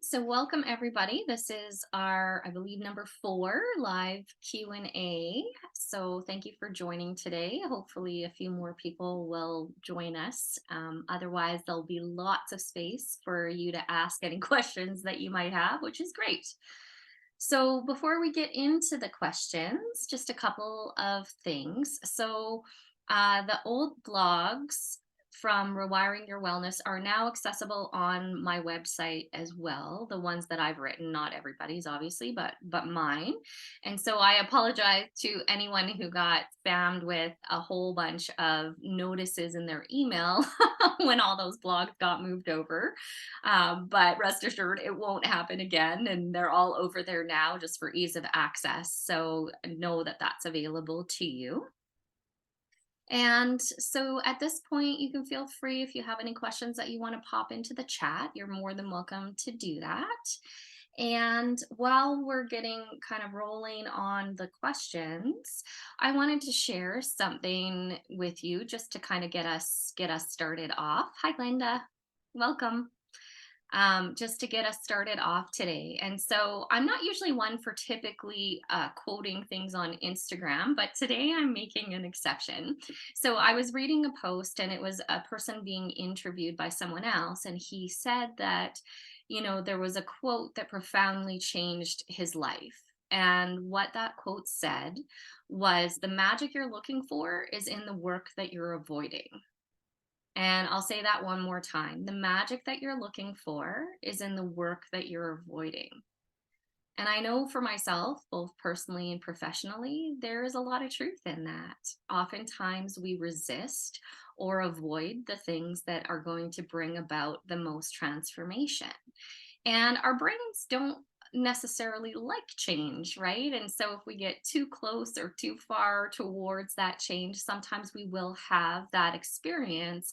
So welcome everybody. This is our, I believe, number 4 live Q&A. So thank you for joining today. Hopefully a few more people will join us. Otherwise, there'll be lots of space for you to ask any questions that you might have, which is great. So before we get into the questions, just a couple of things. So the old blogs from Rewiring Your Wellness are now accessible on my website as well. The ones that I've written, not everybody's obviously, but mine. And so I apologize to anyone who got spammed with a whole bunch of notices in their email when all those blogs got moved over. But rest assured, it won't happen again. And they're all over there now just for ease of access. So know that that's available to you. And so at this point, you can feel free if you have any questions that you want to pop into the chat, you're more than welcome to do that. And while we're getting kind of rolling on the questions, I wanted to share something with you just to kind of get us started off. Hi, Glenda. Welcome. Just to get us started off today. And so I'm not usually one for typically quoting things on Instagram, but today I'm making an exception. So I was reading a post and it was a person being interviewed by someone else. And he said that, there was a quote that profoundly changed his life. And what that quote said was, the magic you're looking for is in the work that you're avoiding. And I'll say that one more time. The magic that you're looking for is in the work that you're avoiding. And I know for myself, both personally and professionally, there is a lot of truth in that. Oftentimes we resist or avoid the things that are going to bring about the most transformation. And our brains don't necessarily like change, right? And so if we get too close or too far towards that change, sometimes we will have that experience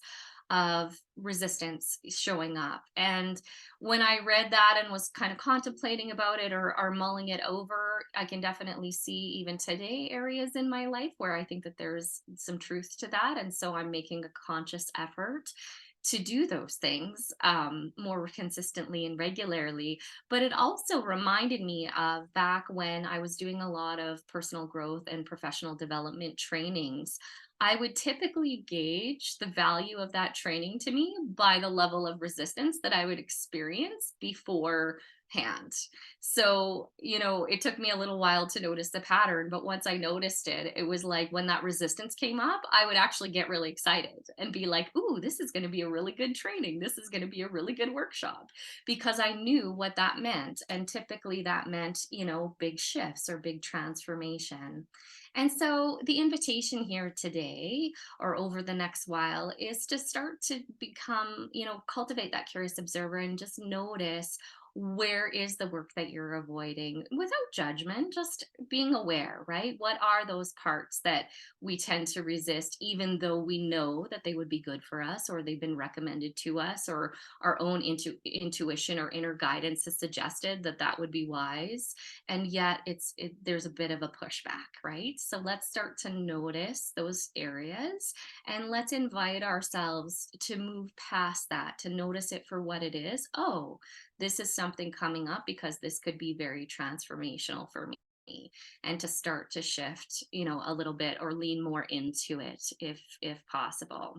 of resistance showing up. And when I read that and was kind of contemplating about it or mulling it over, I can definitely see even today areas in my life where I think that there's some truth to that. And so I'm making a conscious effort to do those things more consistently and regularly. But it also reminded me of back when I was doing a lot of personal growth and professional development trainings. I would typically gauge the value of that training to me by the level of resistance that I would experience beforehand. So, it took me a little while to notice the pattern, but once I noticed it, it was like when that resistance came up, I would actually get really excited and be like, ooh, this is going to be a really good training. This is going to be a really good workshop, because I knew what that meant. And typically that meant, big shifts or big transformation. And so the invitation here today or over the next while is to start to become, cultivate that curious observer and just notice, where is the work that you're avoiding without judgment, just being aware, right? What are those parts that we tend to resist, even though we know that they would be good for us, or they've been recommended to us, or our own intuition or inner guidance has suggested that that would be wise, and yet there's a bit of a pushback, right? So let's start to notice those areas, and let's invite ourselves to move past that, to notice it for what it is. Oh, this is something coming up because this could be very transformational for me, and to start to shift, a little bit or lean more into it if possible.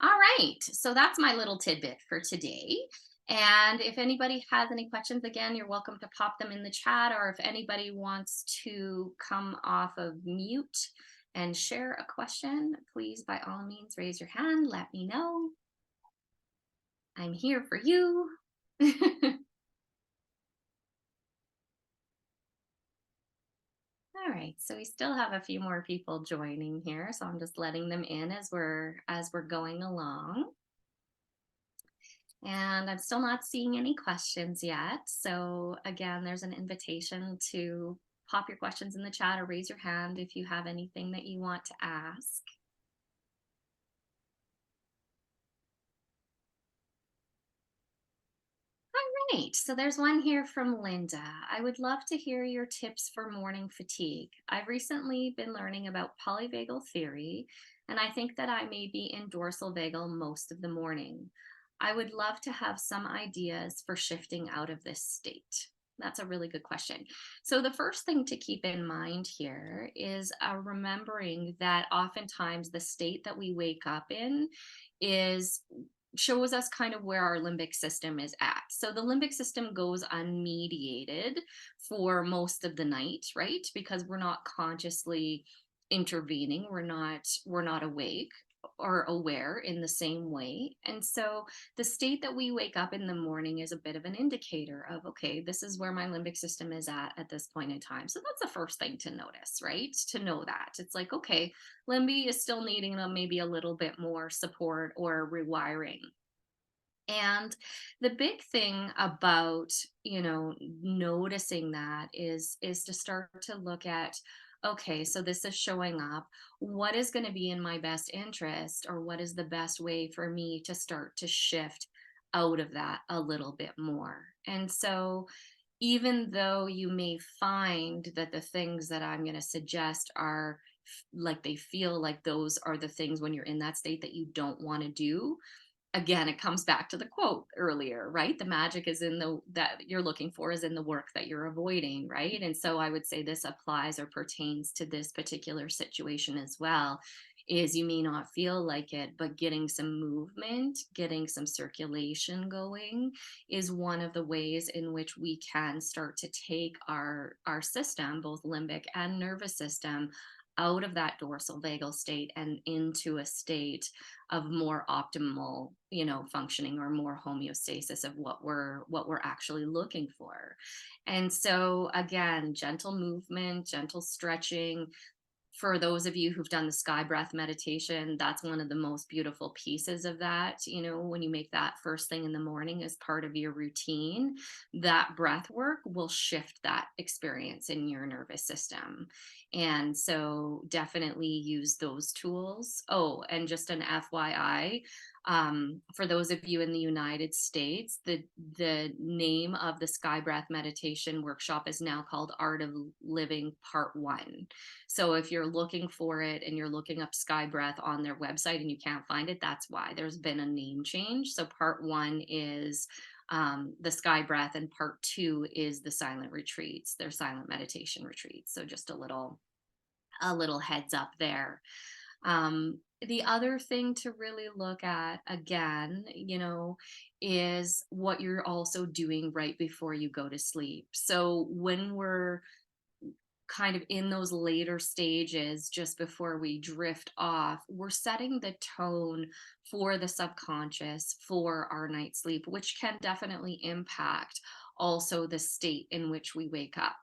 All right, so that's my little tidbit for today. And if anybody has any questions, again, you're welcome to pop them in the chat, or if anybody wants to come off of mute and share a question, please by all means raise your hand, let me know. I'm here for you. All right, so we still have a few more people joining here, so I'm just letting them in as we're going along. And I'm still not seeing any questions yet. So again, there's an invitation to pop your questions in the chat or raise your hand if you have anything that you want to ask. All right, so there's one here from Linda. I would love to hear your tips for morning fatigue. I've recently been learning about polyvagal theory, and I think that I may be in dorsal vagal most of the morning. I would love to have some ideas for shifting out of this state. That's a really good question. So, the first thing to keep in mind here is remembering that oftentimes the state that we wake up in is shows us kind of where our limbic system is at. So the limbic system goes unmediated for most of the night, right? Because we're not consciously intervening. We're not awake or aware in the same way. And so the state that we wake up in the morning is a bit of an indicator of, okay, this is where my limbic system is at this point in time. So that's the first thing to notice, right? To know that it's like, okay, Limby is still needing maybe a little bit more support or rewiring. And the big thing about, noticing that is to start to look at, okay, so this is showing up. What is going to be in my best interest, or what is the best way for me to start to shift out of that a little bit more? And so even though you may find that the things that I'm going to suggest are like they feel like those are the things when you're in that state that you don't want to do, again, it comes back to the quote earlier, right? The magic is in the that you're looking for is in the work that you're avoiding, right? And so I would say this applies or pertains to this particular situation as well. Is you may not feel like it, but getting some movement, getting some circulation going is one of the ways in which we can start to take our system, both limbic and nervous system, out of that dorsal vagal state and into a state of more optimal, functioning, or more homeostasis of what we're actually looking for. And so again, gentle movement, gentle stretching. For those of you who've done the sky breath meditation, that's one of the most beautiful pieces of that. When you make that first thing in the morning as part of your routine, that breath work will shift that experience in your nervous system. And so definitely use those tools. Oh, and just an FYI, for those of you in the United States, the name of the sky breath meditation workshop is now called Art of Living Part One. So if you're looking for it and you're looking up Sky Breath on their website and you can't find it, that's why there's been a name change. So part one is the Sky Breath, and part two is the silent retreats, their silent meditation retreats. So just a little heads up there. The other thing to really look at again, is what you're also doing right before you go to sleep. So when we're kind of in those later stages, just before we drift off, we're setting the tone for the subconscious for our night's sleep, which can definitely impact also the state in which we wake up.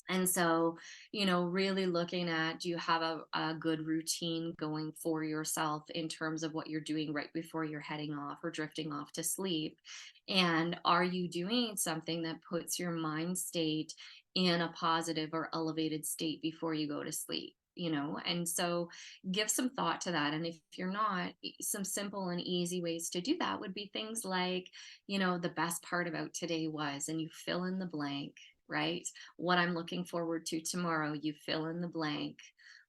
And so, really looking at, do you have a good routine going for yourself in terms of what you're doing right before you're heading off or drifting off to sleep? And are you doing something that puts your mind state in a positive or elevated state before you go to sleep? And so give some thought to that. And if you're not, some simple and easy ways to do that would be things like, the best part about today was, and you fill in the blank, right? What I'm looking forward to tomorrow, you fill in the blank.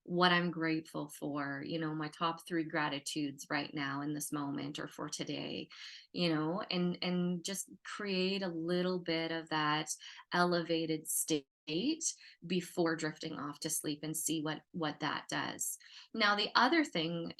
What I'm grateful for, my top three gratitudes right now in this moment or for today, and just create a little bit of that elevated state before drifting off to sleep and see what that does. Now the other thing,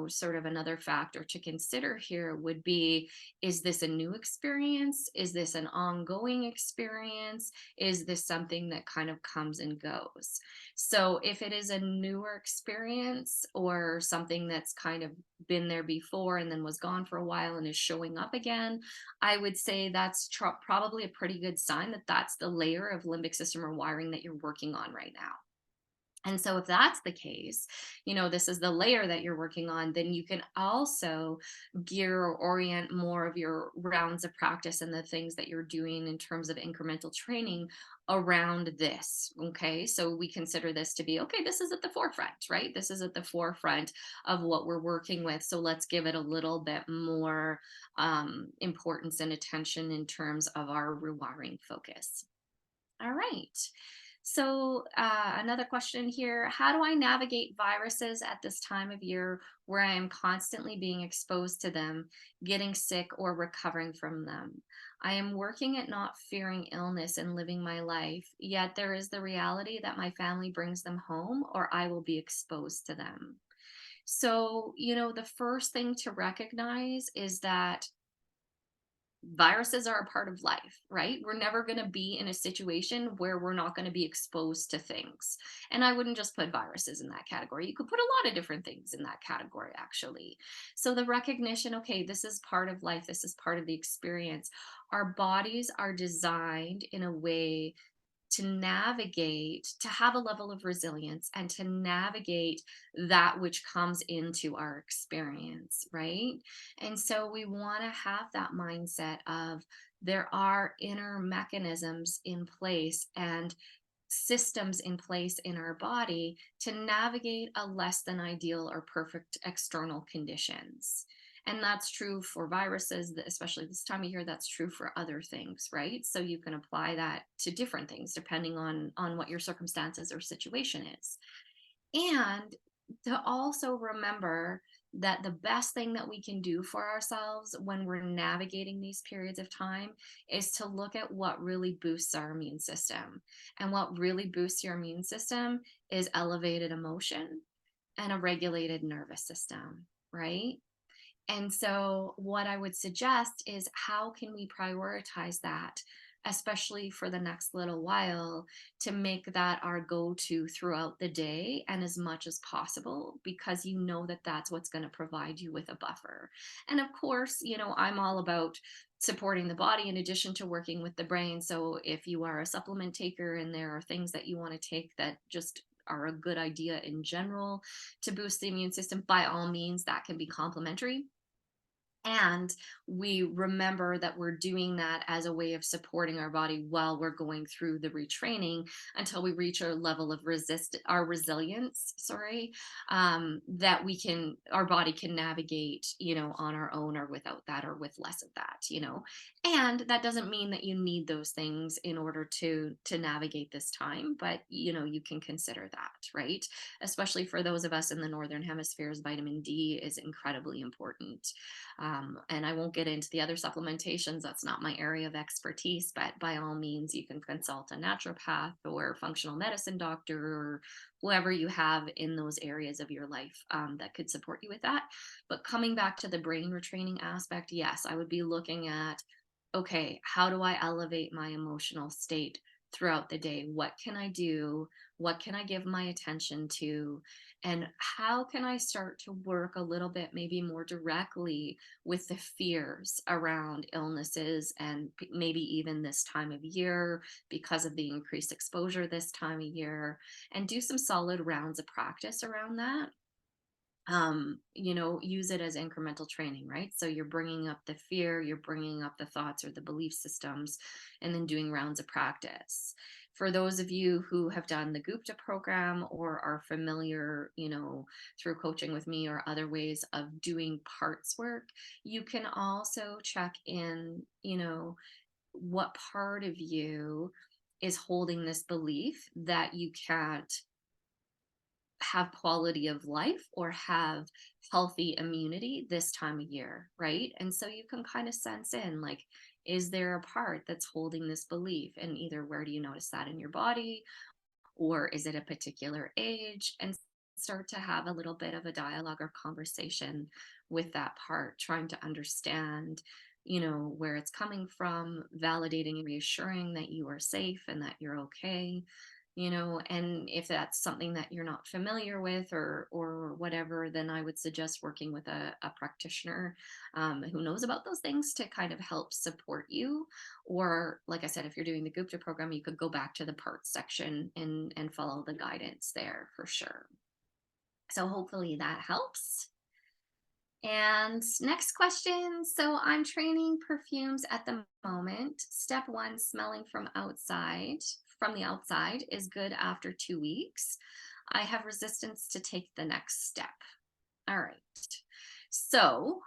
sort of another factor to consider here would be, is this a new experience? Is this an ongoing experience? Is this something that kind of comes and goes? So if it is a newer experience or something that's kind of been there before and then was gone for a while and is showing up again, I would say that's probably a pretty good sign that that's the layer of limbic system rewiring that you're working on right now. And so if that's the case, this is the layer that you're working on, then you can also gear or orient more of your rounds of practice and the things that you're doing in terms of incremental training around this. Okay. So we consider this to be, okay, this is at the forefront, right? This is at the forefront of what we're working with. So let's give it a little bit more importance and attention in terms of our rewiring focus. All right. So, another question here. How do I navigate viruses at this time of year where I am constantly being exposed to them, getting sick, or recovering from them? I am working at not fearing illness and living my life, yet there is the reality that my family brings them home or I will be exposed to them. So, the first thing to recognize is that viruses are a part of life, right? We're never going to be in a situation where we're not going to be exposed to things. And I wouldn't just put viruses in that category. You could put a lot of different things in that category, actually. So the recognition, okay, this is part of life, this is part of the experience. Our bodies are designed in a way to navigate, to have a level of resilience and to navigate that which comes into our experience, right? And so we want to have that mindset of there are inner mechanisms in place and systems in place in our body to navigate a less than ideal or perfect external conditions. And that's true for viruses, especially this time of year. That's true for other things, right? So you can apply that to different things depending on what your circumstances or situation is. And to also remember that the best thing that we can do for ourselves when we're navigating these periods of time is to look at what really boosts our immune system. And what really boosts your immune system is elevated emotion and a regulated nervous system, right? And so, what I would suggest is how can we prioritize that, especially for the next little while, to make that our go to throughout the day and as much as possible, because you know that that's what's going to provide you with a buffer. And of course, I'm all about supporting the body in addition to working with the brain. So, if you are a supplement taker and there are things that you want to take that just are a good idea in general to boost the immune system, by all means, that can be complementary, and we remember that we're doing that as a way of supporting our body while we're going through the retraining until we reach a level of our resilience, sorry, that our body can navigate, on our own or without that or with less of that. And that doesn't mean that you need those things in order to navigate this time, but you can consider that, right? Especially for those of us in the northern hemispheres, vitamin D is incredibly important. And I won't get into the other supplementations. That's not my area of expertise, but by all means, you can consult a naturopath or functional medicine doctor or whoever you have in those areas of your life that could support you with that. But coming back to the brain retraining aspect, yes, I would be looking at, okay, how do I elevate my emotional state throughout the day? What can I do? What can I give my attention to? And how can I start to work a little bit, maybe more directly, with the fears around illnesses and maybe even this time of year because of the increased exposure this time of year, and do some solid rounds of practice around that. Use it as incremental training, right? So you're bringing up the fear, you're bringing up the thoughts or the belief systems, and then doing rounds of practice. For those of you who have done the Gupta program or are familiar, through coaching with me or other ways of doing parts work, you can also check in, what part of you is holding this belief that you can't have quality of life or have healthy immunity this time of year, right? And so you can kind of sense in, like, is there a part that's holding this belief? And either where do you notice that in your body, or is it a particular age? And start to have a little bit of a dialogue or conversation with that part, trying to understand, where it's coming from, validating and reassuring that you are safe and that you're okay. And if that's something that you're not familiar with or whatever, then I would suggest working with a practitioner who knows about those things to kind of help support you. Or like I said, if you're doing the Gupta program, you could go back to the parts section and follow the guidance there for sure. So hopefully that helps. And next question. So I'm training perfumes at the moment. Step one, smelling from the outside is good after 2 weeks. I have resistance to take the next step. All right. So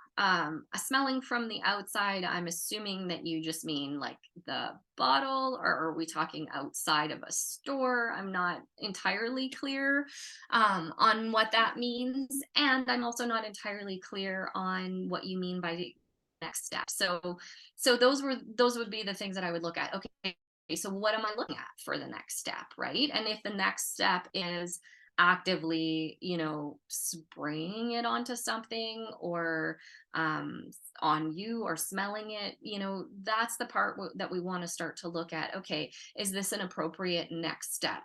Smelling from the outside, I'm assuming that you just mean like the bottle, or are we talking outside of a store? I'm not entirely clear on what that means. And I'm also not entirely clear on what you mean by the next step. So those would be the things that I would look at. Okay, so what am I looking at for the next step, right? And if the next step is actively, spraying it onto something, or um, on you, or smelling it, that's the part that we want to start to look at. Okay, is this an appropriate next step?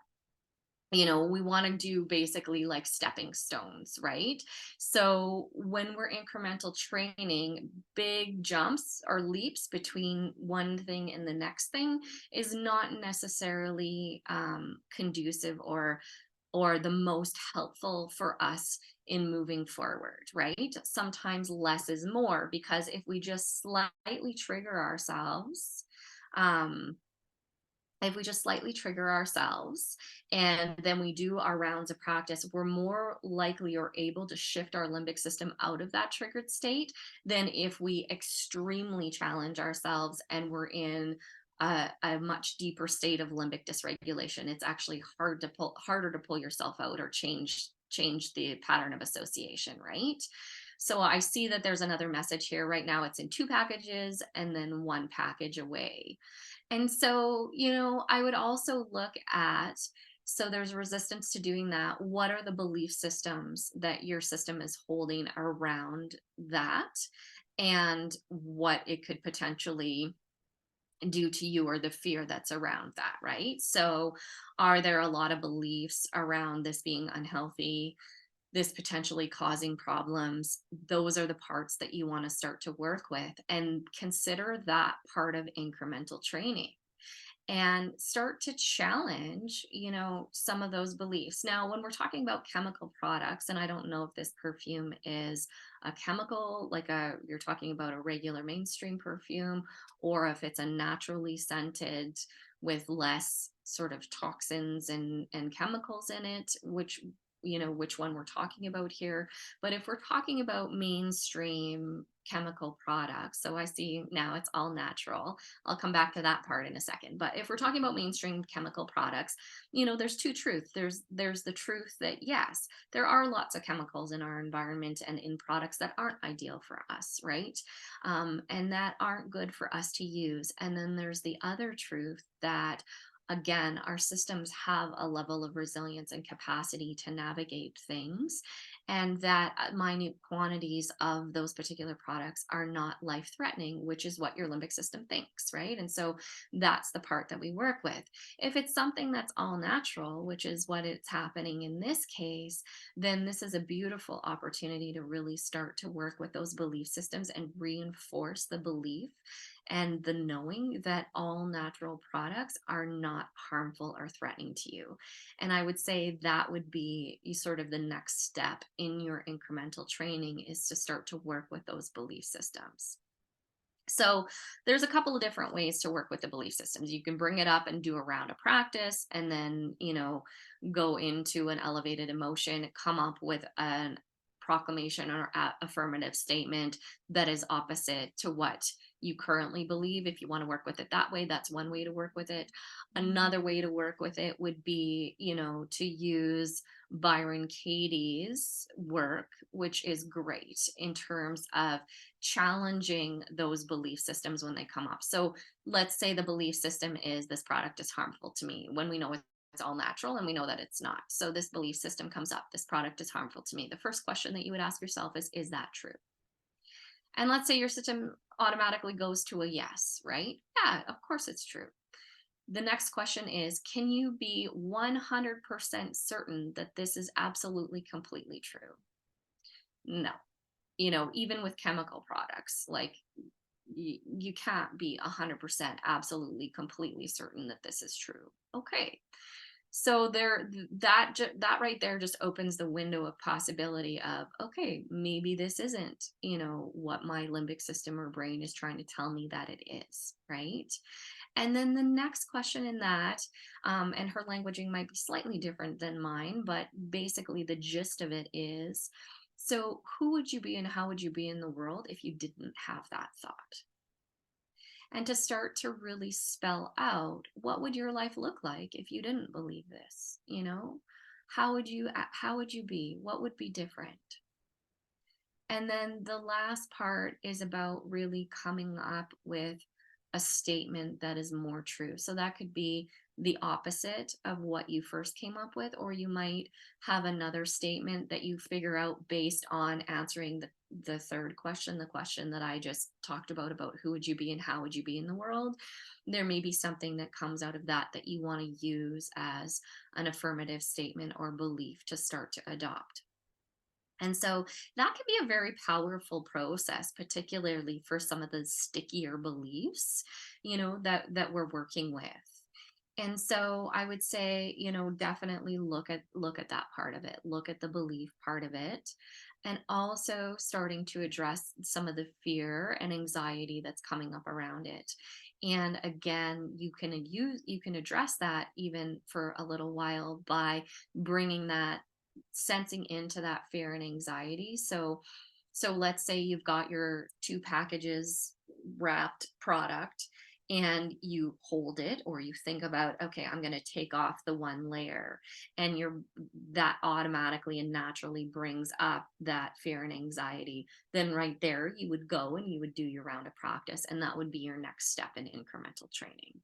We want to do basically like stepping stones, right? So when we're incremental training, big jumps or leaps between one thing and the next thing is not necessarily conducive, or the most helpful for us in moving forward, right? Sometimes less is more, because if we just slightly trigger ourselves, um, and then we do our rounds of practice, we're more likely or able to shift our limbic system out of that triggered state than if we extremely challenge ourselves and we're in a much deeper state of limbic dysregulation. It's actually harder to pull yourself out or change the pattern of association, right? So I see that there's another message here. Right now it's in 2 packages and then 1 package away. And so, I would also look at, so there's resistance to doing that. What are the belief systems that your system is holding around that? And what it could potentially do to you, or the fear that's around that, right? So, are there a lot of beliefs around this being unhealthy, this potentially causing problems? Those are the parts that you want to start to work with, and consider that part of incremental training, and start to challenge, some of those beliefs. Now, when we're talking about chemical products, and I don't know if this perfume is a chemical, like you're talking about a regular mainstream perfume, or if it's a naturally scented with less sort of toxins and chemicals in it, which one we're talking about here. But if we're talking about mainstream chemical products, so I see now it's all natural. I'll come back to that part in a second. But if we're talking about mainstream chemical products, there's two truths. There's the truth that yes, there are lots of chemicals in our environment and in products that aren't ideal for us, right? And that aren't good for us to use. And then there's the other truth that, again, our systems have a level of resilience and capacity to navigate things, and that minute quantities of those particular products are not life threatening, which is what your limbic system thinks, right? And so that's the part that we work with. If it's something that's all natural, which is what it's happening in this case, then this is a beautiful opportunity to really start to work with those belief systems and reinforce the belief and the knowing that all natural products are not harmful or threatening to you. And I would say that would be sort of the next step in your incremental training, is to start to work with those belief systems. So there's a couple of different ways to work with the belief systems. You can bring it up and do a round of practice, and then, go into an elevated emotion, come up with an proclamation or affirmative statement that is opposite to what you currently believe. If you want to work with it that way, that's one way to work with it. Another way to work with it would be, to use Byron Katie's work, which is great in terms of challenging those belief systems when they come up. So let's say the belief system is, this product is harmful to me, when we know it's all natural and we know that it's not. So this belief system comes up, this product is harmful to me. The first question that you would ask yourself is that true? And let's say your system automatically goes to a yes, right? Yeah, of course it's true. The next question is, can you be 100% certain that this is absolutely completely true? No. Even with chemical products, like, you can't be 100% absolutely completely certain that this is true. Okay. So that right there just opens the window of possibility of, okay, maybe this isn't, what my limbic system or brain is trying to tell me that it is, right? And then the next question in that, and her languaging might be slightly different than mine, but basically the gist of it is, So, who would you be and how would you be in the world if you didn't have that thought? And to start to really spell out what would your life look like if you didn't believe this, you know? How would you be? What would be different? And then the last part is about really coming up with a statement that is more true. So that could be the opposite of what you first came up with, or you might have another statement that you figure out based on answering the third question, the question that I just talked about who would you be and how would you be in the world. There may be something that comes out of that that you want to use as an affirmative statement or belief to start to adopt. And so that can be a very powerful process, particularly for some of the stickier beliefs, that we're working with. And so I would say, definitely look at that part of it, look at the belief part of it, and also starting to address some of the fear and anxiety that's coming up around it. And again, you can address that even for a little while by bringing that sensing into that fear and anxiety. So let's say you've got your two packages wrapped product and you hold it, or you think about, okay, I'm going to take off the one layer, and that automatically and naturally brings up that fear and anxiety. Then right there you would go and you would do your round of practice, and that would be your next step in incremental training.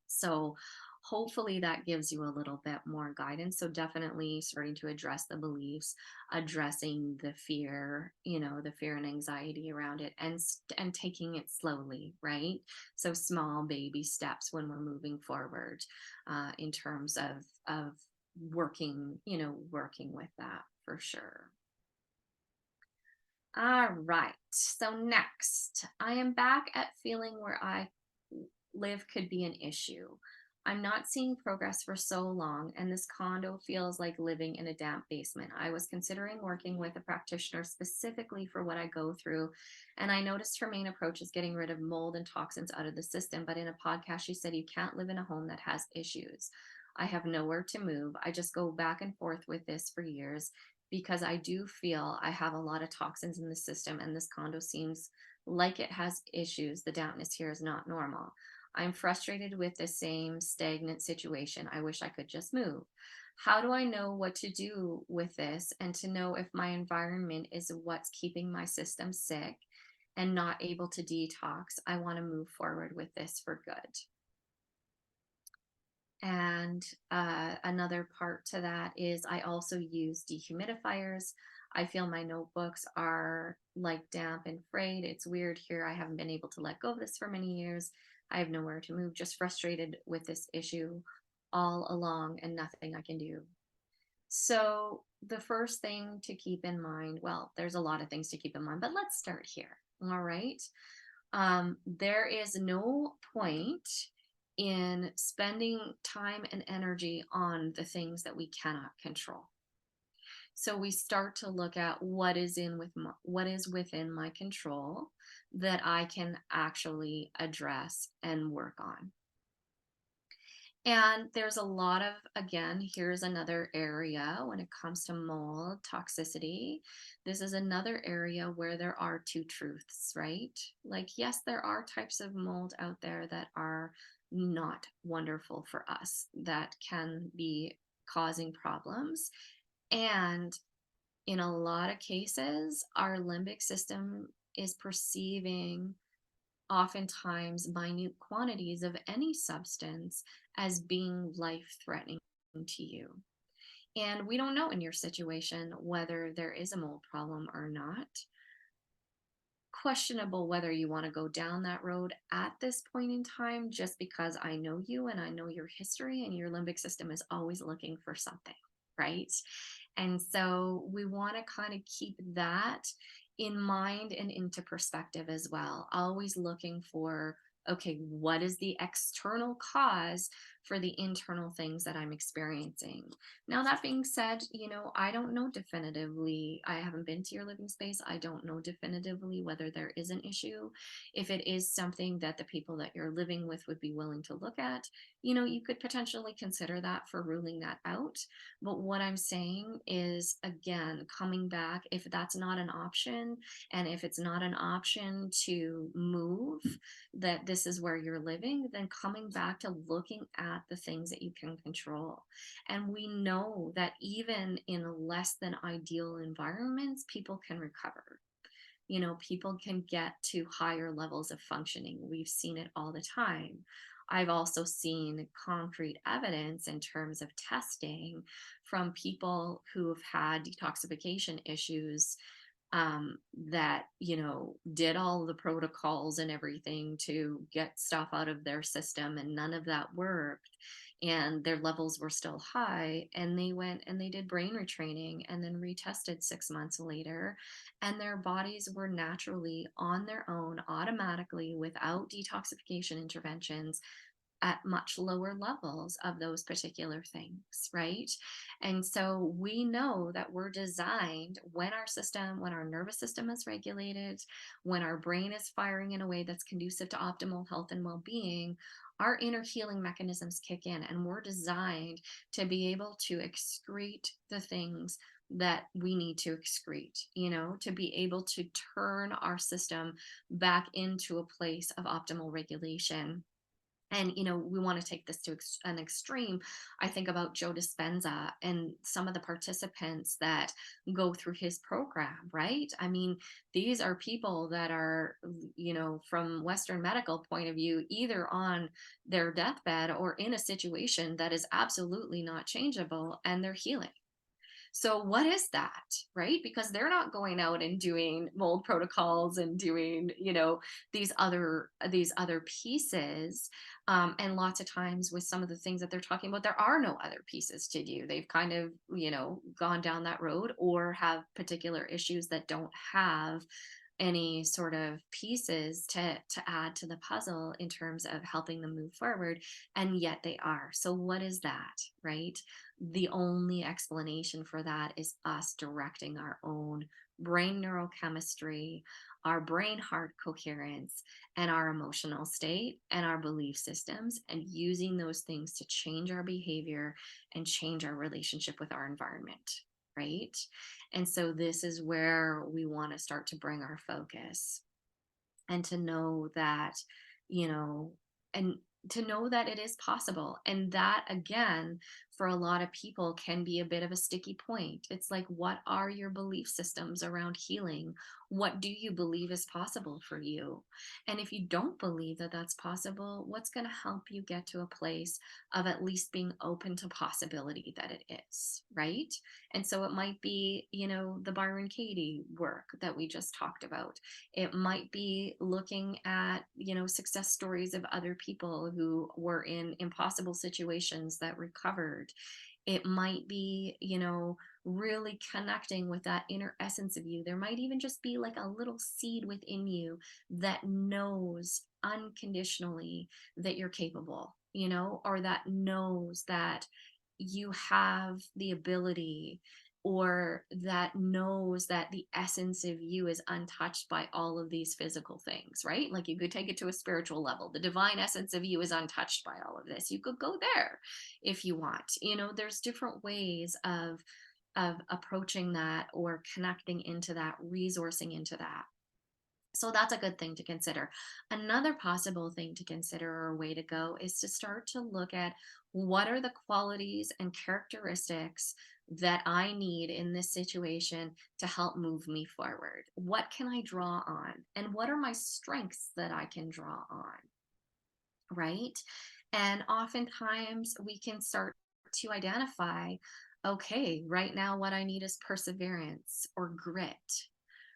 So hopefully that gives you a little bit more guidance. So definitely starting to address the beliefs, addressing the fear and anxiety around it, and taking it slowly, right? So small baby steps when we're moving forward, in terms of working with that for sure. All right. So next, I am back at feeling where I live could be an issue. I'm not seeing progress for so long, and this condo feels like living in a damp basement. I was considering working with a practitioner specifically for what I go through, and I noticed her main approach is getting rid of mold and toxins out of the system. But in a podcast, she said you can't live in a home that has issues. I have nowhere to move. I just go back and forth with this for years because I do feel I have a lot of toxins in the system, and this condo seems like it has issues. The dampness here is not normal. I'm frustrated with the same stagnant situation. I wish I could just move. How do I know what to do with this and to know if my environment is what's keeping my system sick and not able to detox? I want to move forward with this for good. And another part to that is I also use dehumidifiers. I feel my notebooks are like damp and frayed. It's weird here. I haven't been able to let go of this for many years. I have nowhere to move, just frustrated with this issue all along and nothing I can do. So, the first thing to keep in mind, well, there's a lot of things to keep in mind, but let's start here. All right. There is no point in spending time and energy on the things that we cannot control. So we start to look at what is within my control that I can actually address and work on. And there's a lot of, again, here's another area when it comes to mold toxicity. This is another area where there are two truths, right? Like, yes, there are types of mold out there that are not wonderful for us, that can be causing problems. And in a lot of cases, our limbic system is perceiving oftentimes minute quantities of any substance as being life threatening to you. And we don't know in your situation whether there is a mold problem or not. Questionable whether you want to go down that road at this point in time, just because I know you and I know your history, and your limbic system is always looking for something, right? And so we want to kind of keep that in mind and into perspective as well. Always looking for, okay, what is the external cause for the internal things that I'm experiencing. Now, that being said, I don't know definitively. I haven't been to your living space. I don't know definitively whether there is an issue. If it is something that the people that you're living with would be willing to look at, you could potentially consider that for ruling that out. But what I'm saying is, again, coming back, if that's not an option, and if it's not an option to move, that this is where you're living, then coming back to looking at the things that you can control. And we know that even in less than ideal environments, people can recover. People can get to higher levels of functioning. We've seen it all the time. I've also seen concrete evidence in terms of testing from people who have had detoxification issues, that did all the protocols and everything to get stuff out of their system, and none of that worked, and their levels were still high, and they went and they did brain retraining and then retested 6 months later, and their bodies were naturally on their own automatically without detoxification interventions at much lower levels of those particular things, right? And so we know that we're designed, when our nervous system is regulated, when our brain is firing in a way that's conducive to optimal health and well being, our inner healing mechanisms kick in, and we're designed to be able to excrete the things that we need to excrete, to be able to turn our system back into a place of optimal regulation. And we want to take this to an extreme. I think about Joe Dispenza and some of the participants that go through his program, right? I mean, these are people that are, from Western medical point of view, either on their deathbed or in a situation that is absolutely not changeable, and they're healing. So what is that, right? Because they're not going out and doing mold protocols and doing, these other pieces. And lots of times with some of the things that they're talking about, there are no other pieces to do. They've kind of, gone down that road, or have particular issues that don't have any sort of pieces to add to the puzzle in terms of helping them move forward, and yet they are. So what is that, right? The only explanation for that is us directing our own brain neurochemistry, our brain heart coherence, and our emotional state and our belief systems, and using those things to change our behavior and change our relationship with our environment, right? And so this is where we want to start to bring our focus, and to know that, you know, and to know that it is possible. And that, again, for a lot of people can be a bit of a sticky point. It's like, what are your belief systems around healing? What do you believe is possible for you? And if you don't believe that that's possible, what's going to help you get to a place of at least being open to possibility that it is, right? And so it might be, the Byron Katie work that we just talked about. It might be looking at, success stories of other people who were in impossible situations that recovered. It might be, really connecting with that inner essence of you. There might even just be like a little seed within you that knows unconditionally that you're capable, or that knows that you have the ability, or that knows that the essence of you is untouched by all of these physical things, right? Like, you could take it to a spiritual level. The divine essence of you is untouched by all of this. You could go there if you want. There's different ways of approaching that, or connecting into that, resourcing into that. So that's a good thing to consider. Another possible thing to consider, or a way to go, is to start to look at, what are the qualities and characteristics that I need in this situation to help move me forward? What can I draw on? And what are my strengths that I can draw on? Right? And oftentimes we can start to identify, okay, right now what I need is perseverance or grit.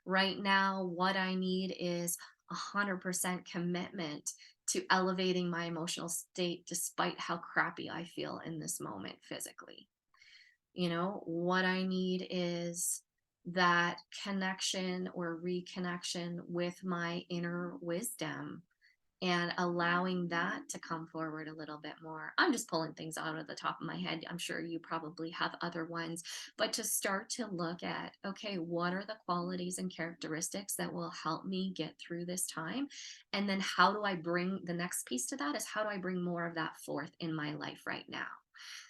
Right now, what I need is 100% commitment to elevating my emotional state despite how crappy I feel in this moment physically. What I need is that connection or reconnection with my inner wisdom and allowing that to come forward a little bit more. I'm just pulling things out of the top of my head. I'm sure you probably have other ones, but to start to look at, okay, what are the qualities and characteristics that will help me get through this time? And then how do I bring the next piece to that is how do I bring more of that forth in my life right now?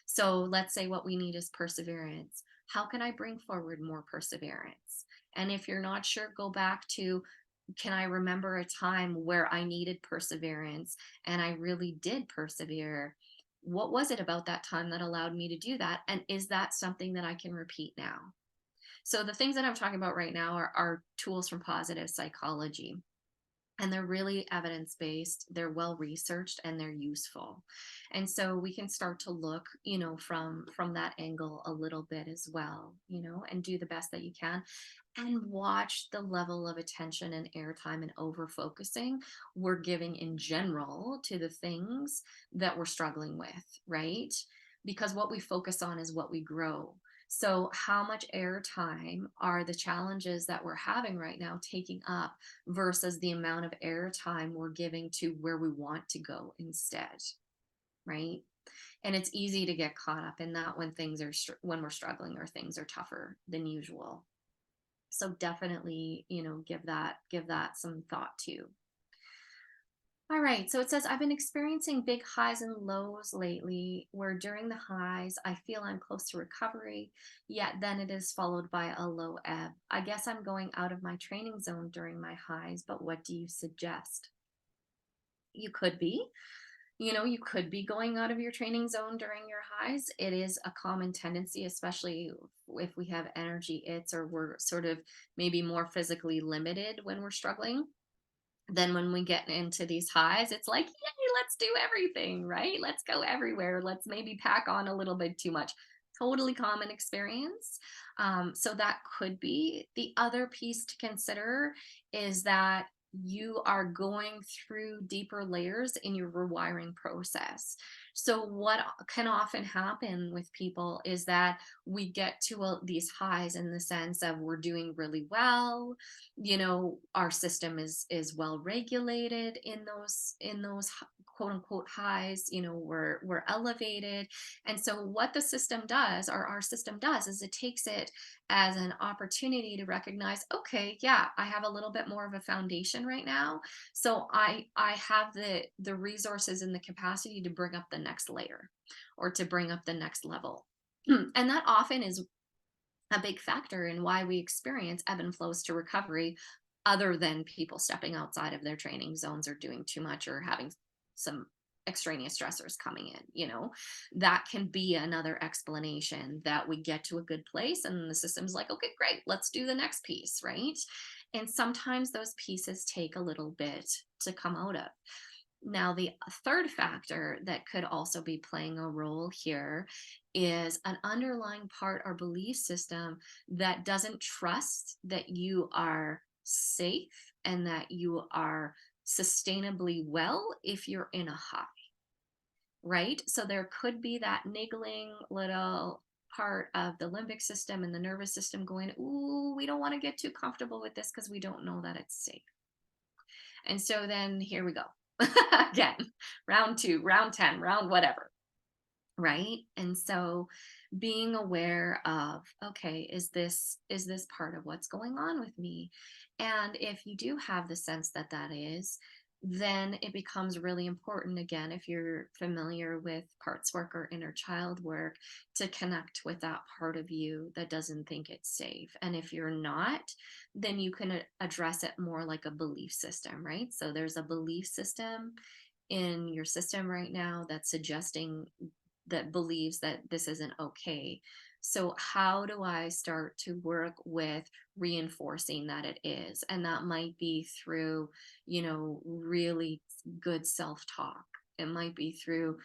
So let's say what we need is perseverance. How can I bring forward more perseverance? And if you're not sure, go back to, can I remember a time where I needed perseverance and I really did persevere? What was it about that time that allowed me to do that? And is that something that I can repeat now? So the things that I'm talking about right now are tools from positive psychology, and they're really evidence based, they're well researched, and they're useful. And so we can start to look, from that angle a little bit as well, and do the best that you can, and watch the level of attention and airtime and over focusing we're giving in general to the things that we're struggling with, right? Because what we focus on is what we grow. So, how much airtime are the challenges that we're having right now taking up versus the amount of airtime we're giving to where we want to go instead, right? And it's easy to get caught up in that when when we're struggling or things are tougher than usual. So definitely, give that some thought too. All right, so it says, I've been experiencing big highs and lows lately, where during the highs, I feel I'm close to recovery, yet then it is followed by a low ebb. I guess I'm going out of my training zone during my highs, but what do you suggest? You could be. You could be going out of your training zone during your highs. It is a common tendency, especially if we have energy its or we're sort of maybe more physically limited when we're struggling. Then when we get into these highs, it's like, yay, let's do everything, right? Let's go everywhere. Let's maybe pack on a little bit too much. Totally common experience. So that could be. The other piece to consider is that you are going through deeper layers in your rewiring process. So, what can often happen with people is that we get to these highs in the sense of we're doing really well, our system is well regulated in those quote unquote highs, we're elevated. And so what the system does, or our system does, is it takes it as an opportunity to recognize, okay, yeah, I have a little bit more of a foundation right now, so I have the resources and the capacity to bring up the next layer or to bring up the next level. And that often is a big factor in why we experience ebb and flows to recovery, other than people stepping outside of their training zones or doing too much or having some extraneous stressors coming in. That can be another explanation that we get to a good place and the system's like, okay, great, let's do the next piece, right? And sometimes those pieces take a little bit to come out of. Now, the third factor that could also be playing a role here is an underlying part or belief system that doesn't trust that you are safe and that you are sustainably well if you're in a high, right? So there could be that niggling little part of the limbic system and the nervous system going, ooh, we don't want to get too comfortable with this because we don't know that it's safe. And so then here we go. Again, round two, round 10, round whatever, right? And so being aware of, okay, is this part of what's going on with me? And if you do have the sense that that is, then it becomes really important, again, if you're familiar with parts work or inner child work, to connect with that part of you that doesn't think it's safe. And if you're not, then you can address it more like a belief system, right? So there's a belief system in your system right now that's suggesting, that believes that this isn't okay. So, how do I start to work with reinforcing that it is? And that might be through, really good self talk. It might be through,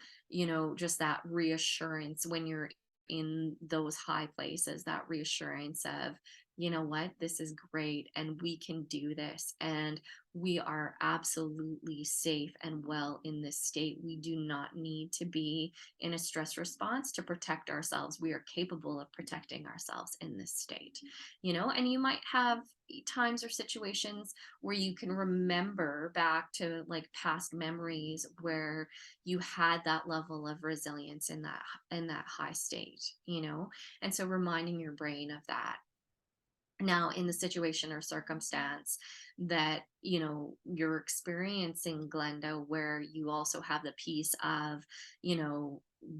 just that reassurance when you're in those high places, that reassurance of, you know what, this is great and we can do this. And we are absolutely safe and well in this state. We do not need to be in a stress response to protect ourselves. We are capable of protecting ourselves in this state, and you might have times or situations where you can remember back to like past memories where you had that level of resilience in that high state, and so reminding your brain of that now in the situation or circumstance that you're experiencing, Glenda, where you also have the piece of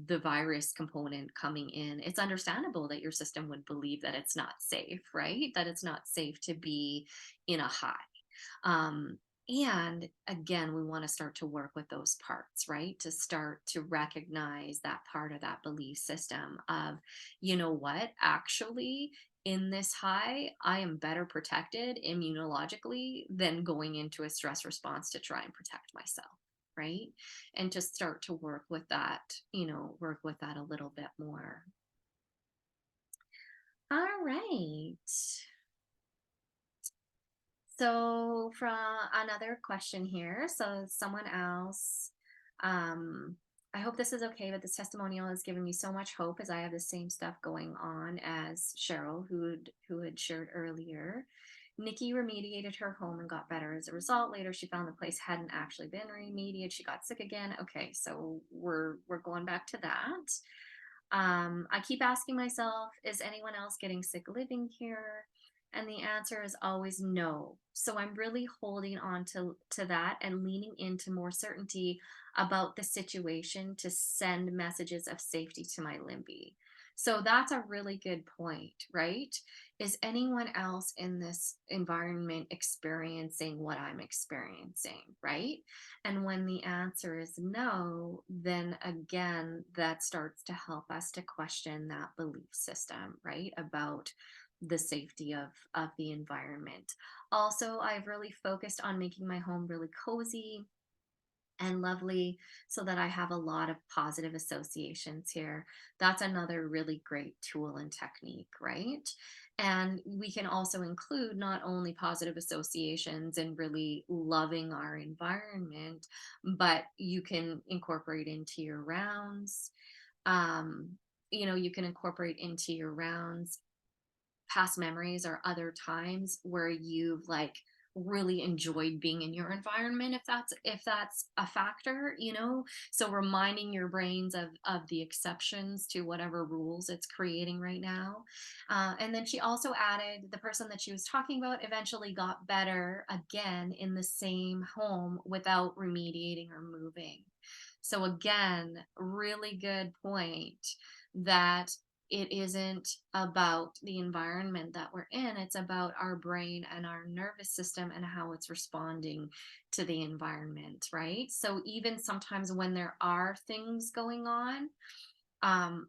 the virus component coming in. It's understandable that your system would believe that it's not safe, right? That it's not safe to be in a high. um, and again, we want to start to work with those parts, right? To start to recognize that part of that belief system of, you know what, actually, in this high, I am better protected immunologically than going into a stress response to try and protect myself, right? And to start to work with that a little bit more. All right. So, from another question here, so someone else, um, I hope this is okay, but this testimonial has given me so much hope as I have the same stuff going on as Cheryl, who had shared earlier. Nikki remediated her home and got better as a result. Later, she found the place hadn't actually been remediated. She got sick again. Okay, so we're going back to that. I keep asking myself, is anyone else getting sick living here? And the answer is always no. So I'm really holding on to that and leaning into more certainty about the situation to send messages of safety to my limby. So that's a really good point, right? Is anyone else in this environment experiencing what I'm experiencing, right? And when the answer is no, then again, that starts to help us to question that belief system, right? About the safety of the environment. Also, I've really focused on making my home really cozy and lovely so that I have a lot of positive associations here. That's another really great tool and technique, right? And we can also include not only positive associations and really loving our environment, but you can incorporate into your rounds. Um, you can incorporate into your rounds past memories or other times where you've like really enjoyed being in your environment, if that's a factor, so reminding your brains of the exceptions to whatever rules it's creating right now. And then she also added the person that she was talking about eventually got better again in the same home without remediating or moving. So again, really good point that it isn't about the environment that we're in. It's about our brain and our nervous system and how it's responding to the environment, right? So even sometimes when there are things going on,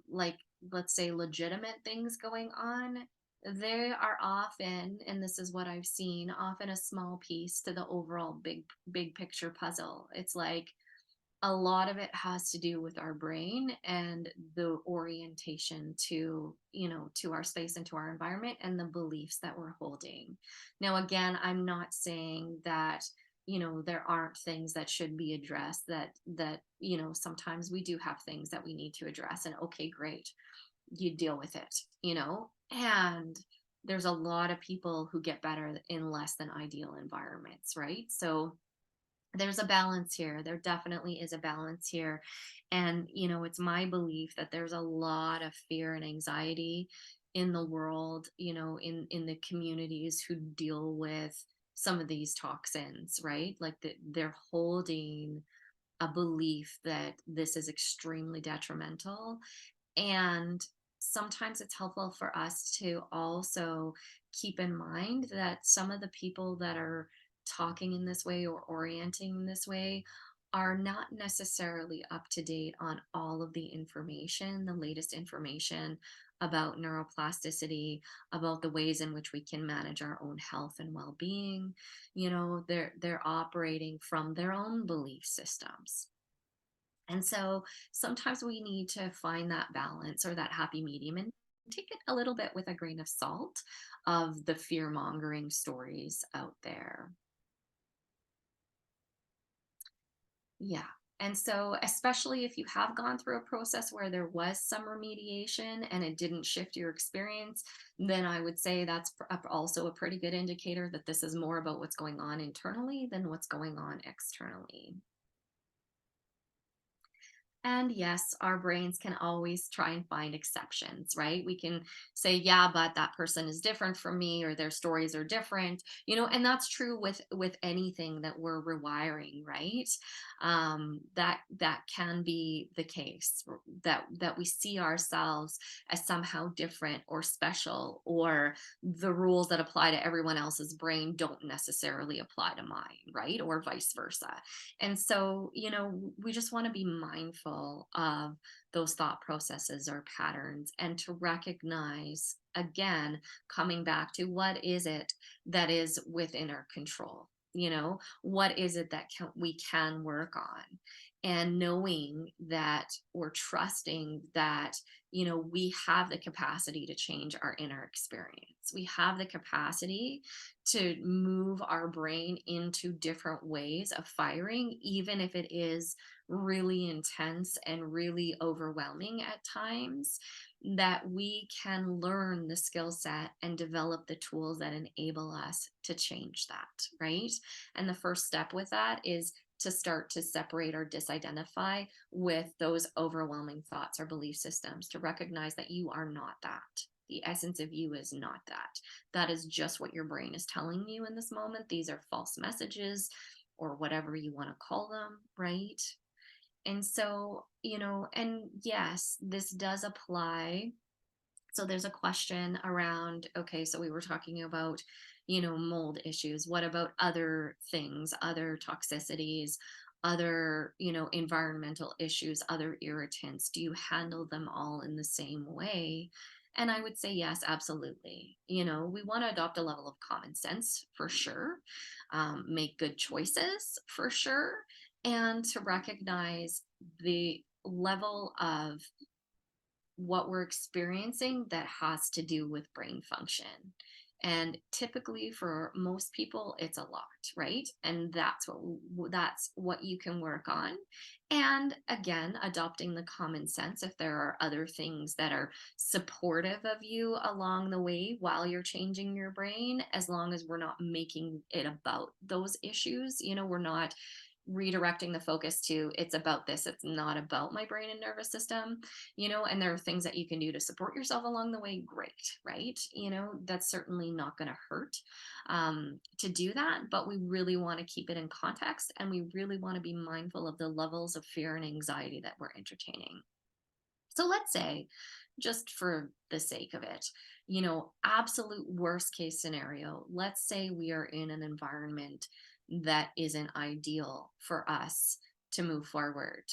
like let's say legitimate things going on, they are often, and this is what I've seen, often a small piece to the overall big picture puzzle. It's like a lot of it has to do with our brain and the orientation to our space and to our environment and the beliefs that we're holding. Now again, I'm not saying that there aren't things that should be addressed, that sometimes we do have things that we need to address, and okay, great, you deal with it, and there's a lot of people who get better in less than ideal environments, right? So there's a balance here. There definitely is a balance here. And, it's my belief that there's a lot of fear and anxiety in the world, in the communities who deal with some of these toxins, right? Like they're holding a belief that this is extremely detrimental. And sometimes it's helpful for us to also keep in mind that some of the people that are talking in this way or orienting in this way are not necessarily up to date on all of the information, the latest information about neuroplasticity, about the ways in which we can manage our own health and well-being. They're operating from their own belief systems. And so sometimes we need to find that balance or that happy medium in Take it a little bit with a grain of salt of the fear mongering stories out there. Yeah. And so, especially if you have gone through a process where there was some remediation and it didn't shift your experience, then I would say that's also a pretty good indicator that this is more about what's going on internally than what's going on externally. And yes, our brains can always try and find exceptions, right? We can say, yeah, but that person is different from me or their stories are different, and that's true with anything that we're rewiring, right? That can be the case, that we see ourselves as somehow different or special, or the rules that apply to everyone else's brain don't necessarily apply to mine, right? Or vice versa. And so, we just want to be mindful of those thought processes or patterns, and to recognize, again, coming back to what is it that is within our control? What is it that we can work on? And knowing that, or trusting that, we have the capacity to change our inner experience. We have the capacity to move our brain into different ways of firing, even if it is really intense and really overwhelming at times, that we can learn the skill set and develop the tools that enable us to change that, right? And the first step with that is to start to separate or disidentify with those overwhelming thoughts or belief systems, to recognize that you are not that. The essence of you is not that. That is just what your brain is telling you in this moment. These are false messages, or whatever you want to call them, right? And so, and yes, this does apply. So there's a question around, okay, so we were talking about, mold issues. What about other things, other toxicities, other, environmental issues, other irritants? Do you handle them all in the same way? And I would say yes, absolutely. We want to adopt a level of common sense for sure, make good choices for sure, and to recognize the level of what we're experiencing that has to do with brain function. And typically for most people it's a lot, right? And that's what you can work on. And again, adopting the common sense if there are other things that are supportive of you along the way while you're changing your brain, as long as we're not making it about those issues. We're not redirecting the focus to, it's about this, it's not about my brain and nervous system. And there are things that you can do to support yourself along the way, great, right? That's certainly not going to hurt, to do that, but we really want to keep it in context, and we really want to be mindful of the levels of fear and anxiety that we're entertaining. So let's say, just for the sake of it, absolute worst case scenario, let's say we are in an environment that isn't ideal for us to move forward.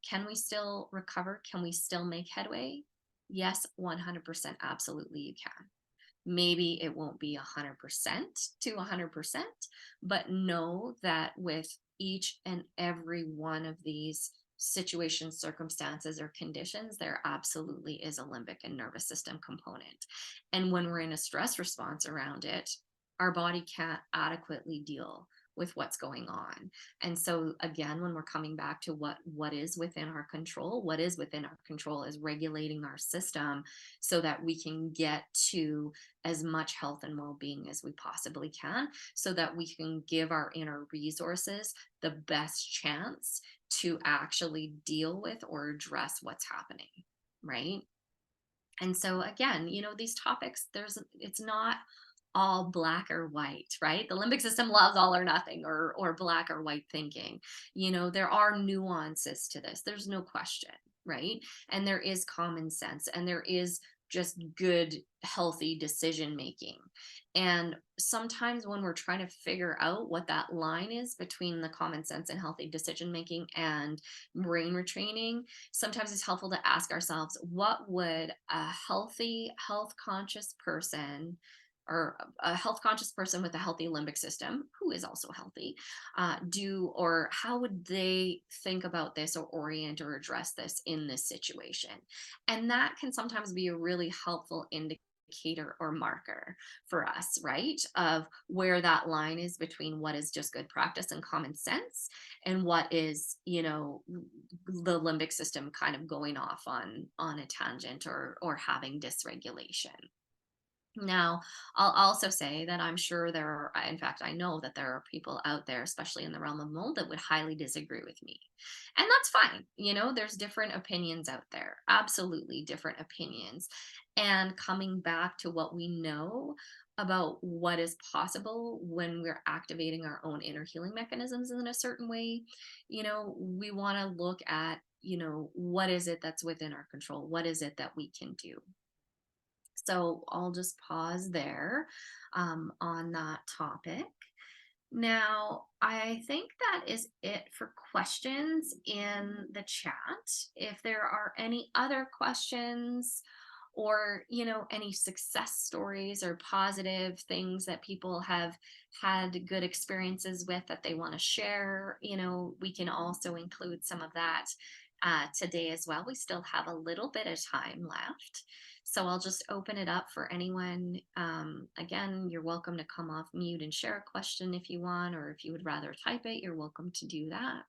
Can we still recover? Can we still make headway? Yes, 100%. Absolutely, you can. Maybe it won't be 100% to 100%, but know that with each and every one of these situations, circumstances, or conditions, there absolutely is a limbic and nervous system component. And when we're in a stress response around it, our body can't adequately deal with what's going on. And so again, when we're coming back to what is within our control, what is within our control is regulating our system so that we can get to as much health and well-being as we possibly can, so that we can give our inner resources the best chance to actually deal with or address what's happening, right? And so again, these topics, it's not all black or white, right? The limbic system loves all or nothing, or black or white thinking. There are nuances to this. There's no question, right? And there is common sense, and there is just good, healthy decision making. And sometimes when we're trying to figure out what that line is between the common sense and healthy decision making and brain retraining, sometimes it's helpful to ask ourselves, what would a healthy, health conscious person or a health conscious person with a healthy limbic system who is also healthy do, or how would they think about this or orient or address this in this situation? And that can sometimes be a really helpful indicator or marker for us, right? Of where that line is between what is just good practice and common sense and what is, the limbic system kind of going off on a tangent or having dysregulation. Now, I'll also say that I'm sure there are, in fact, I know that there are people out there, especially in the realm of mold, that would highly disagree with me. And that's fine. There's different opinions out there, absolutely different opinions. And coming back to what we know about what is possible when we're activating our own inner healing mechanisms in a certain way, we want to look at, what is it that's within our control? What is it that we can do? So I'll just pause there on that topic. Now, I think that is it for questions in the chat. If there are any other questions or, any success stories or positive things that people have had good experiences with that they want to share, we can also include some of that today as well. We still have a little bit of time left. So I'll just open it up for anyone. Again, you're welcome to come off mute and share a question if you want, or if you would rather type it, you're welcome to do that.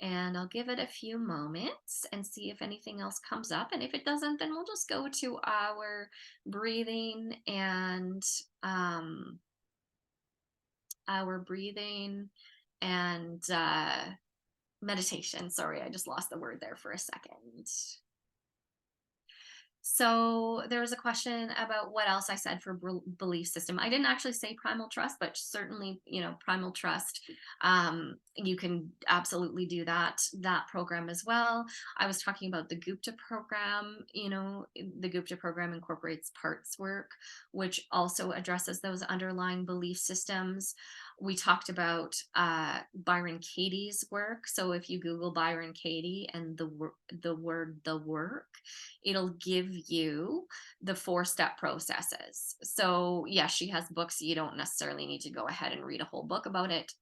And I'll give it a few moments and see if anything else comes up. And if it doesn't, then we'll just go to our breathing and um, our breathing and meditation. Sorry, I just lost the word there for a second. So there was a question about what else I said for belief system. I didn't actually say primal trust, but certainly, primal trust. You can absolutely do that program as well. I was talking about the Gupta program. The Gupta program incorporates parts work, which also addresses those underlying belief systems. We talked about Byron Katie's work. So if you Google Byron Katie and the word the work, it'll give you the 4-step processes. So yeah, she has books. You don't necessarily need to go ahead and read a whole book about it.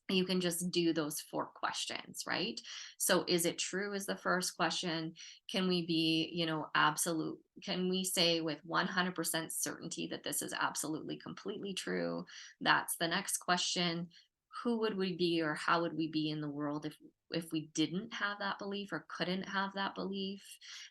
You can just do those 4 questions, right? So is it true is the first question. Can we be, absolute? Can we say with 100% certainty that this is absolutely completely true? That's the next question. Who would we be, or how would we be in the world if we didn't have that belief or couldn't have that belief?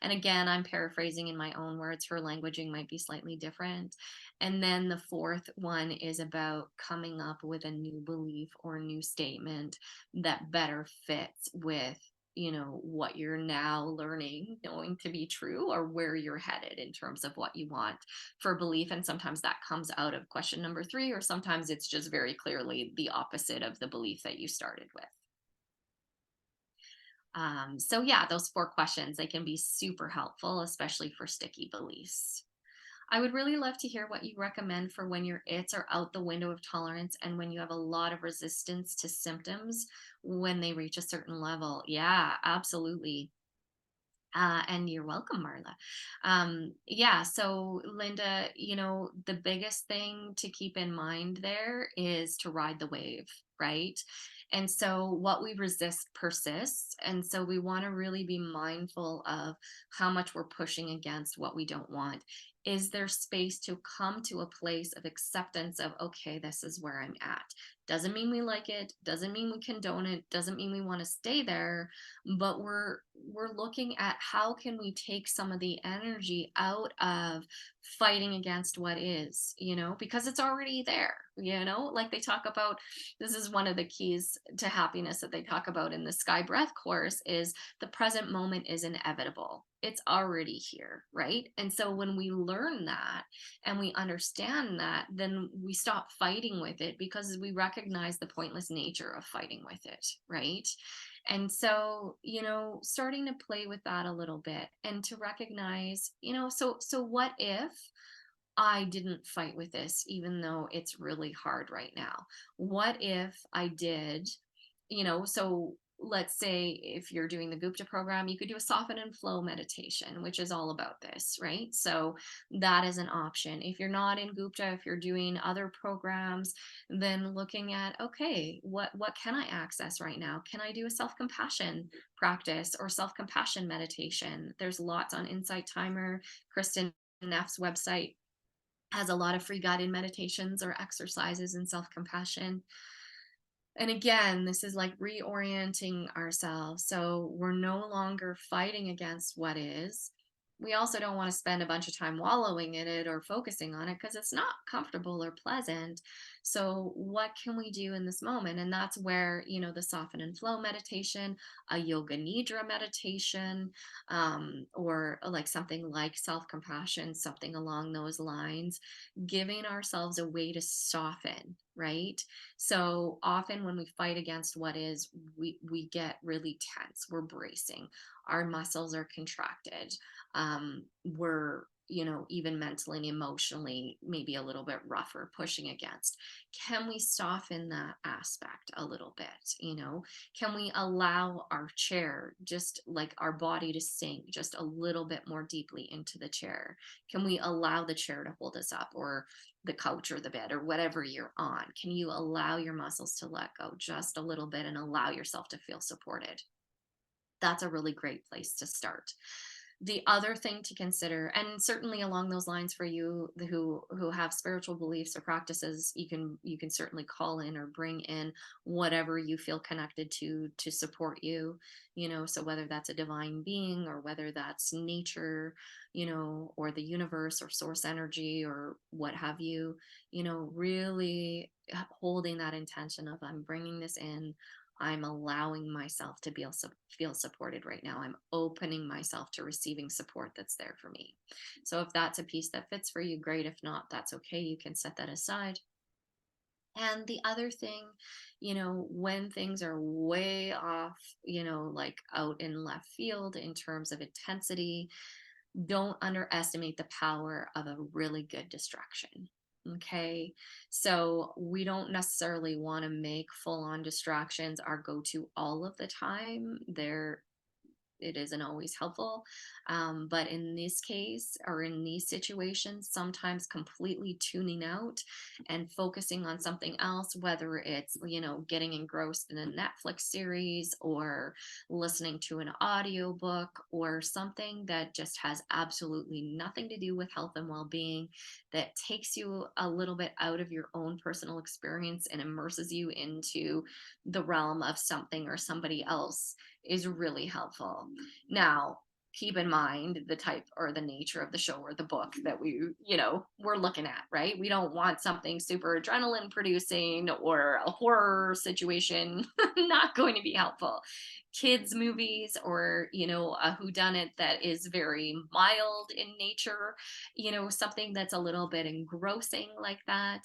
And again, I'm paraphrasing in my own words. Her languaging might be slightly different. And then the 4th one is about coming up with a new belief or new statement that better fits with, what you're now learning, knowing to be true, or where you're headed in terms of what you want for belief. And sometimes that comes out of question number 3, or sometimes it's just very clearly the opposite of the belief that you started with. So yeah, those 4 questions, they can be super helpful, especially for sticky beliefs. I would really love to hear what you recommend for when your its are out the window of tolerance and when you have a lot of resistance to symptoms when they reach a certain level. Yeah, absolutely. And you're welcome, Marla. Yeah, so Linda, the biggest thing to keep in mind there is to ride the wave, right? And so what we resist persists. And so we want to really be mindful of how much we're pushing against what we don't want. Is there space to come to a place of acceptance of, okay, this is where I'm at? Doesn't mean we like it, doesn't mean we condone it, doesn't mean we want to stay there, but we're looking at how can we take some of the energy out of fighting against what is, because it's already there, like they talk about. This is one of the keys to happiness that they talk about in the Sky Breath course, is the present moment is inevitable. It's already here, right? And so when we learn that and we understand that, then we stop fighting with it because we recognize the pointless nature of fighting with it, right? And so, starting to play with that a little bit and to recognize, so what if I didn't fight with this, even though it's really hard right now? What if I did, so let's say if you're doing the Gupta program, you could do a soften and flow meditation, which is all about this, right? So that is an option. If you're not in Gupta, if you're doing other programs, then looking at, okay, what can I access right now? Can I do a self-compassion practice or self-compassion meditation? There's lots on Insight Timer. Kristen Neff's website has a lot of free guided meditations or exercises in self-compassion. And again, this is like reorienting ourselves. So we're no longer fighting against what is. We also don't want to spend a bunch of time wallowing in it or focusing on it because it's not comfortable or pleasant. So, what can we do in this moment? And that's where, the soften and flow meditation, a yoga nidra meditation, or like something like self compassion, something along those lines, giving ourselves a way to soften, right? So often when we fight against what is, we get really tense. We're bracing. Our muscles are contracted. We're, even mentally and emotionally, maybe a little bit rougher, pushing against. Can we soften that aspect a little bit? Can we allow our chair, just like our body, to sink just a little bit more deeply into the chair? Can we allow the chair to hold us up, or the couch or the bed or whatever you're on? Can you allow your muscles to let go just a little bit and allow yourself to feel supported? That's a really great place to start. The other thing to consider, and certainly along those lines for you who have spiritual beliefs or practices, you can certainly call in or bring in whatever you feel connected to support you. So whether that's a divine being or whether that's nature, or the universe or source energy or what have you, really holding that intention of, I'm bringing this in. I'm allowing myself to feel supported right now. I'm opening myself to receiving support that's there for me. So if that's a piece that fits for you, great. If not, that's okay. You can set that aside. And the other thing, when things are way off, like out in left field in terms of intensity, don't underestimate the power of a really good distraction. Okay. So we don't necessarily want to make full on distractions our go to all of the time. It isn't always helpful. But in this case, or in these situations, sometimes completely tuning out and focusing on something else, whether it's, getting engrossed in a Netflix series or listening to an audiobook or something that just has absolutely nothing to do with health and well-being, that takes you a little bit out of your own personal experience and immerses you into the realm of something or somebody else, is really helpful. Now, keep in mind the type or the nature of the show or the book that we're looking at, right? We don't want something super adrenaline producing or a horror situation. Not going to be helpful. Kids movies, or a whodunit that is very mild in nature, something that's a little bit engrossing like that,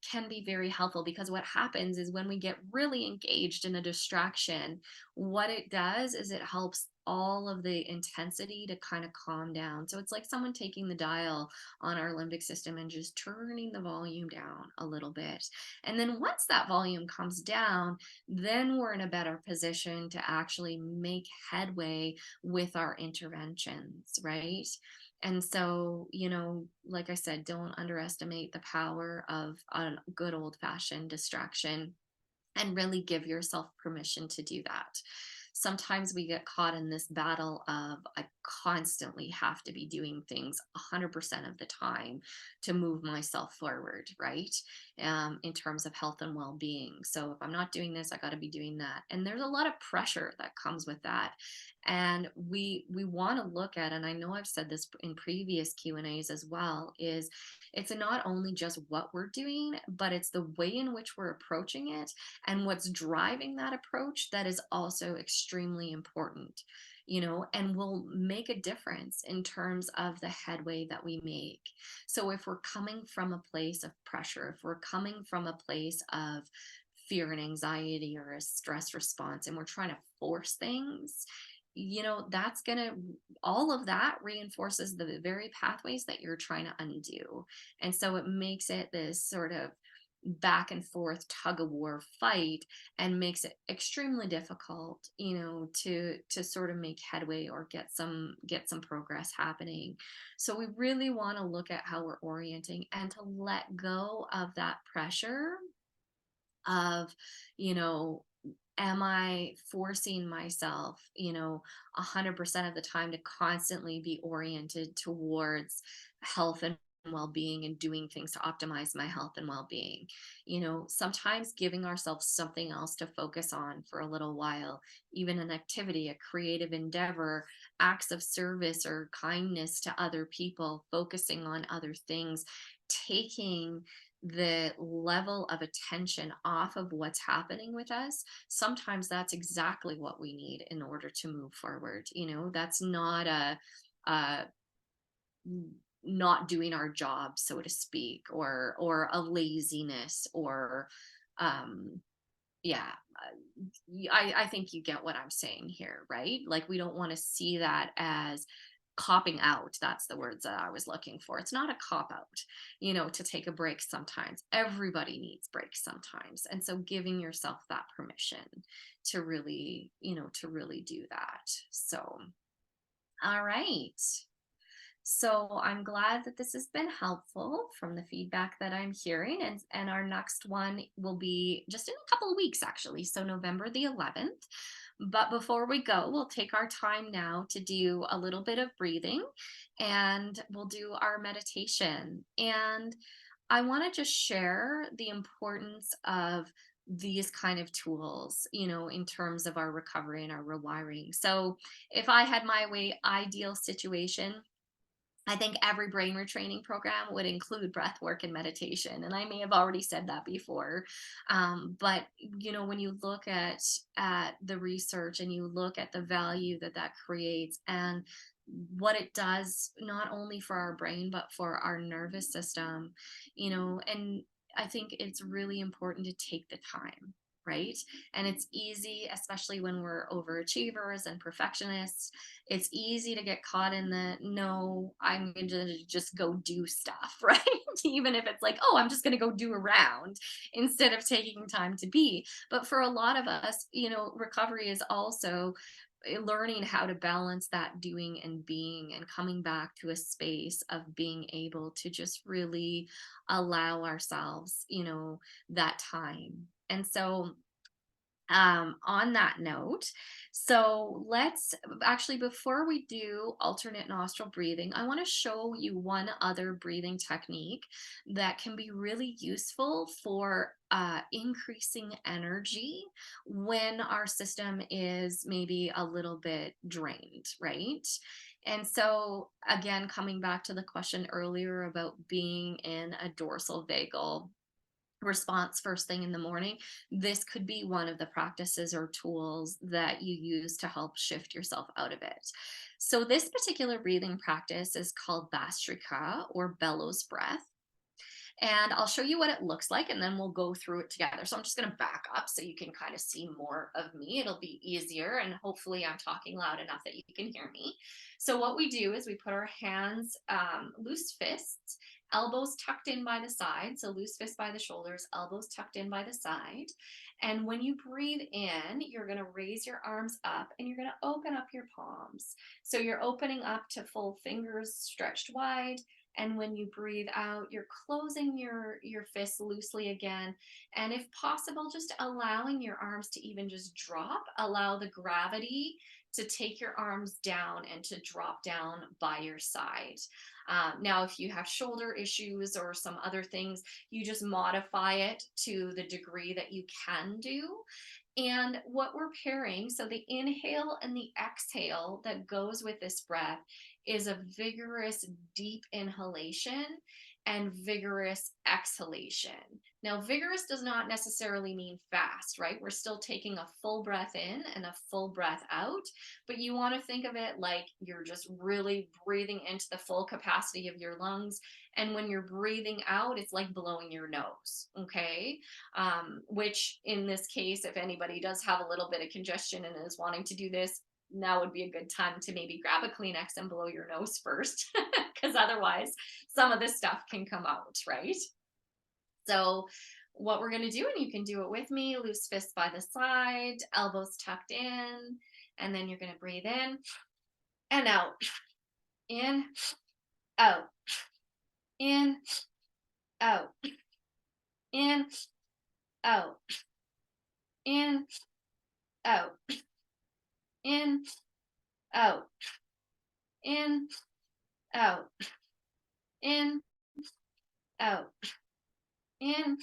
can be very helpful, because what happens is when we get really engaged in a distraction, what it does is it helps all of the intensity to kind of calm down. So it's like someone taking the dial on our limbic system and just turning the volume down a little bit. And then once that volume comes down, then we're in a better position to actually make headway with our interventions, right? And so, like I said, don't underestimate the power of a good old fashioned distraction, and really give yourself permission to do that. Sometimes we get caught in this battle of, I constantly have to be doing things 100% of the time to move myself forward, right? In terms of health and well being. So if I'm not doing this, I got to be doing that. And there's a lot of pressure that comes with that. And we want to look at, and I know I've said this in previous Q&As as well, is it's not only just what we're doing, but it's the way in which we're approaching it and what's driving that approach that is also extremely important, and will make a difference in terms of the headway that we make. So if we're coming from a place of pressure, if we're coming from a place of fear and anxiety or a stress response, and we're trying to force things, that's going to, all of that reinforces the very pathways that you're trying to undo. And so it makes it this sort of back and forth tug of war fight, and makes it extremely difficult, to sort of make headway or get some progress happening. So we really want to look at how we're orienting and to let go of that pressure of, you know, am I forcing myself, 100% of the time to constantly be oriented towards health and well-being and doing things to optimize my health and well-being. Sometimes giving ourselves something else to focus on for a little while, even an activity, a creative endeavor, acts of service or kindness to other people, focusing on other things, taking the level of attention off of what's happening with us. Sometimes that's exactly what we need in order to move forward. That's not a not doing our job, so to speak, or a laziness, or um yeah. I think you get what I'm saying here, right? Like, we don't want to see that as copping out. That's the words that I was looking for. It's not a cop out, to take a break sometimes. Everybody needs breaks sometimes. And so giving yourself that permission to really do that. So, all right. So I'm glad that this has been helpful from the feedback that I'm hearing. And our next one will be just in a couple of weeks, actually. So November the 11th. But before we go, we'll take our time now to do a little bit of breathing, and we'll do our meditation. And I want to just share the importance of these kind of tools, in terms of our recovery and our rewiring. So if I had my way, ideal situation, I think every brain retraining program would include breath work and meditation. And I may have already said that before. But when you look at the research and you look at the value that that creates and what it does, not only for our brain, but for our nervous system, and I think it's really important to take the time. Right. And it's easy, especially when we're overachievers and perfectionists, it's easy to get caught in the no, I'm going to just go do stuff, right? Even if it's like, oh, I'm just going to go do a round instead of taking time to be. But for a lot of us, recovery is also learning how to balance that doing and being, and coming back to a space of being able to just really allow ourselves, that time. And so, on that note, so let's actually, before we do alternate nostril breathing, I want to show you one other breathing technique that can be really useful for increasing energy when our system is maybe a little bit drained, right? And so, again, coming back to the question earlier about being in a dorsal vagal response first thing in the morning, this could be one of the practices or tools that you use to help shift yourself out of it. So this particular breathing practice is called Bastrika, or bellows breath. And I'll show you what it looks like, and then we'll go through it together. So I'm just going to back up so you can kind of see more of me. It'll be easier, and hopefully I'm talking loud enough that you can hear me. So what we do is we put our hands, loose fists, elbows tucked in by the side. So loose fists by the shoulders, elbows tucked in by the side. And when you breathe in, you're going to raise your arms up and you're going to open up your palms. So you're opening up to full fingers stretched wide. And when you breathe out, you're closing your fists loosely again. And if possible, just allowing your arms to even just drop, allow the gravity to take your arms down and to drop down by your side. Now, if you have shoulder issues or some other things, you just modify it to the degree that you can do. And what we're pairing, so the inhale and the exhale that goes with this breath is a vigorous, deep inhalation and vigorous exhalation. Now, vigorous does not necessarily mean fast, right? We're still taking a full breath in and a full breath out, but you want to think of it like you're just really breathing into the full capacity of your lungs. And when you're breathing out, it's like blowing your nose, okay? Which in this case, if anybody does have a little bit of congestion and is wanting to do this, now would be a good time to maybe grab a Kleenex and blow your nose first, because otherwise some of this stuff can come out, right? So what we're going to do, and you can do it with me, loose fists by the side, elbows tucked in, and then you're going to breathe in, out, in, out, in, out, in, out, in, out, in, out, in, out, in, out, in,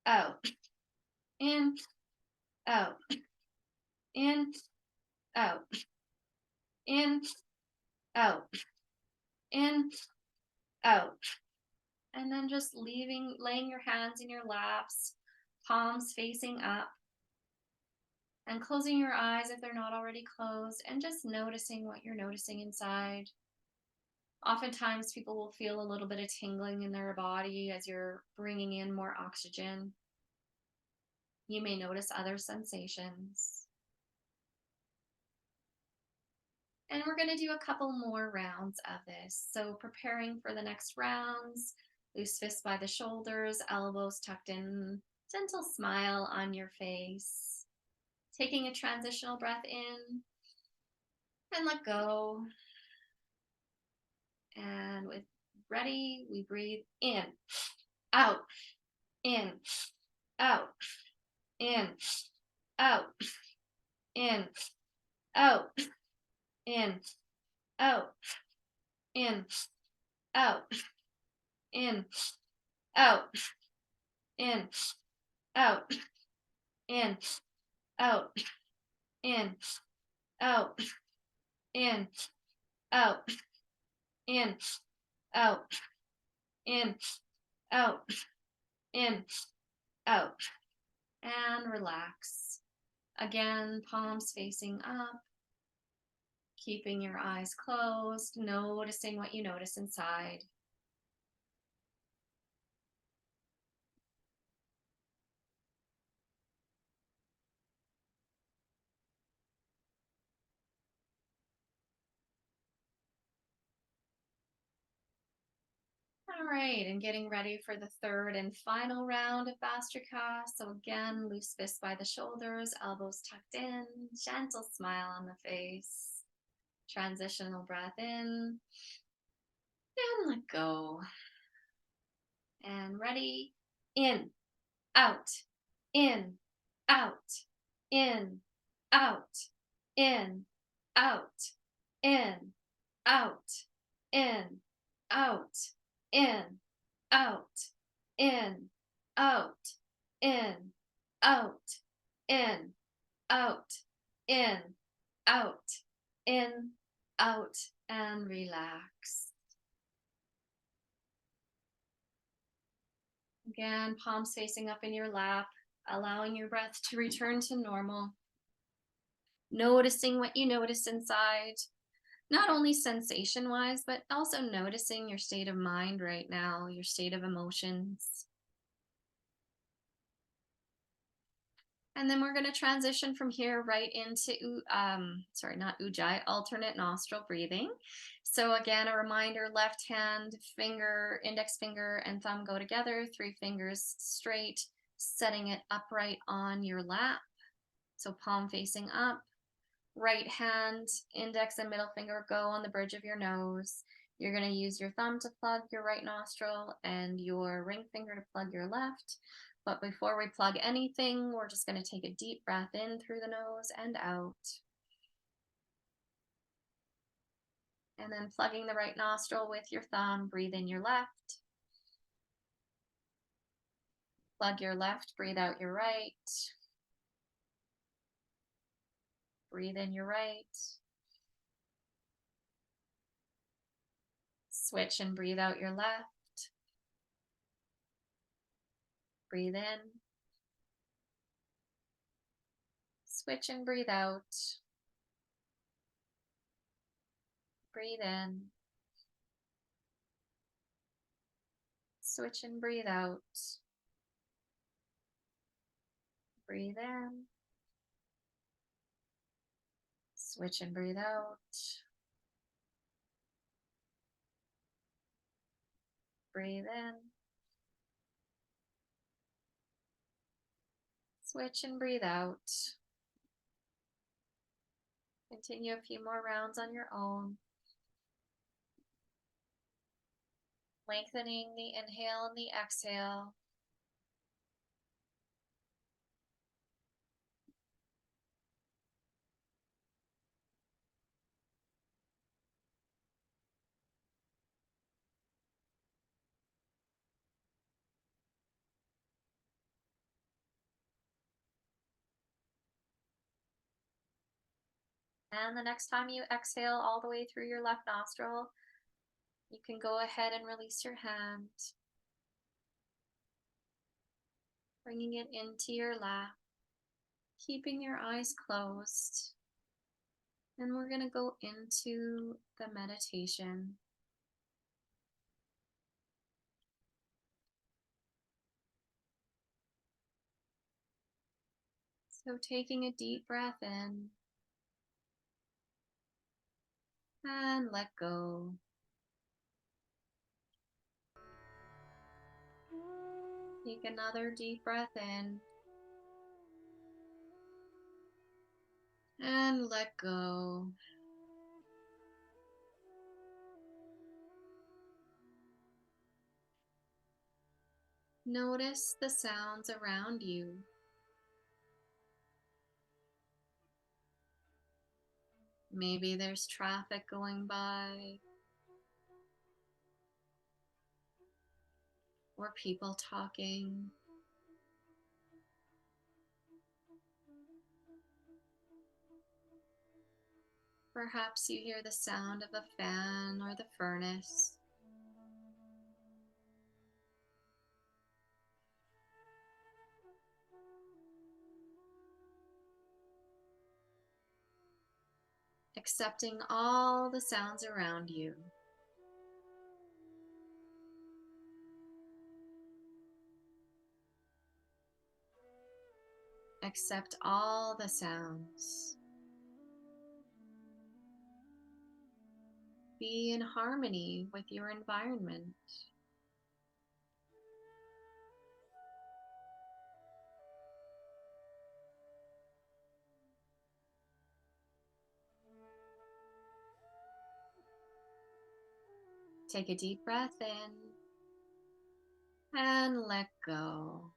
out, in, out, in, out, in, out, in, out. And then just laying your hands in your laps, palms facing up, and closing your eyes if they're not already closed, and just noticing what you're noticing inside. Oftentimes, people will feel a little bit of tingling in their body as you're bringing in more oxygen. You may notice other sensations. And we're going to do a couple more rounds of this. So, preparing for the next rounds, loose fists by the shoulders, elbows tucked in, gentle smile on your face. Taking a transitional breath in and let go. And with ready, we breathe in, out, in, out, in, out, in, out, in, out, in, out, in, out, in, out, in, out, in, out, in, out, in, out, in, out, in, out, and relax. Again, palms facing up, keeping your eyes closed, noticing what you notice inside. All right, and getting ready for the third and final round of Vastrika. So again, loose fists by the shoulders, elbows tucked in, gentle smile on the face. Transitional breath in and let go. And ready, in, out, in, out, in, out, in, out, in, out, in, out, in, out, in, out, in, out, in, out, in, out, in, out, and relax. Again, palms facing up in your lap, allowing your breath to return to normal. Noticing what you notice inside, not only sensation wise, but also noticing your state of mind right now, your state of emotions. And then we're going to transition from here right into, not ujjayi, alternate nostril breathing. So again, a reminder, left hand, finger, index finger and thumb go together, 3 fingers straight, setting it upright on your lap. So palm facing up, right hand, index and middle finger go on the bridge of your nose. You're going to use your thumb to plug your right nostril and your ring finger to plug your left. But before we plug anything, we're just going to take a deep breath in through the nose and out. And then plugging the right nostril with your thumb, breathe in your left. Plug your left, breathe out your right. Breathe in your right. Switch and breathe out your left. Breathe in. Switch and breathe out. Breathe in. Switch and breathe out. Breathe in. Switch and breathe out. Breathe in. Switch and breathe out. Continue a few more rounds on your own. Lengthening the inhale and the exhale. And the next time you exhale all the way through your left nostril, you can go ahead and release your hand, bringing it into your lap, keeping your eyes closed. And we're going to go into the meditation. So taking a deep breath in and let go. Take another deep breath in and let go. Notice the sounds around you. Maybe there's traffic going by, or people talking. Perhaps you hear the sound of a fan or the furnace. Accepting all the sounds around you. Accept all the sounds. Be in harmony with your environment. Take a deep breath in and let go.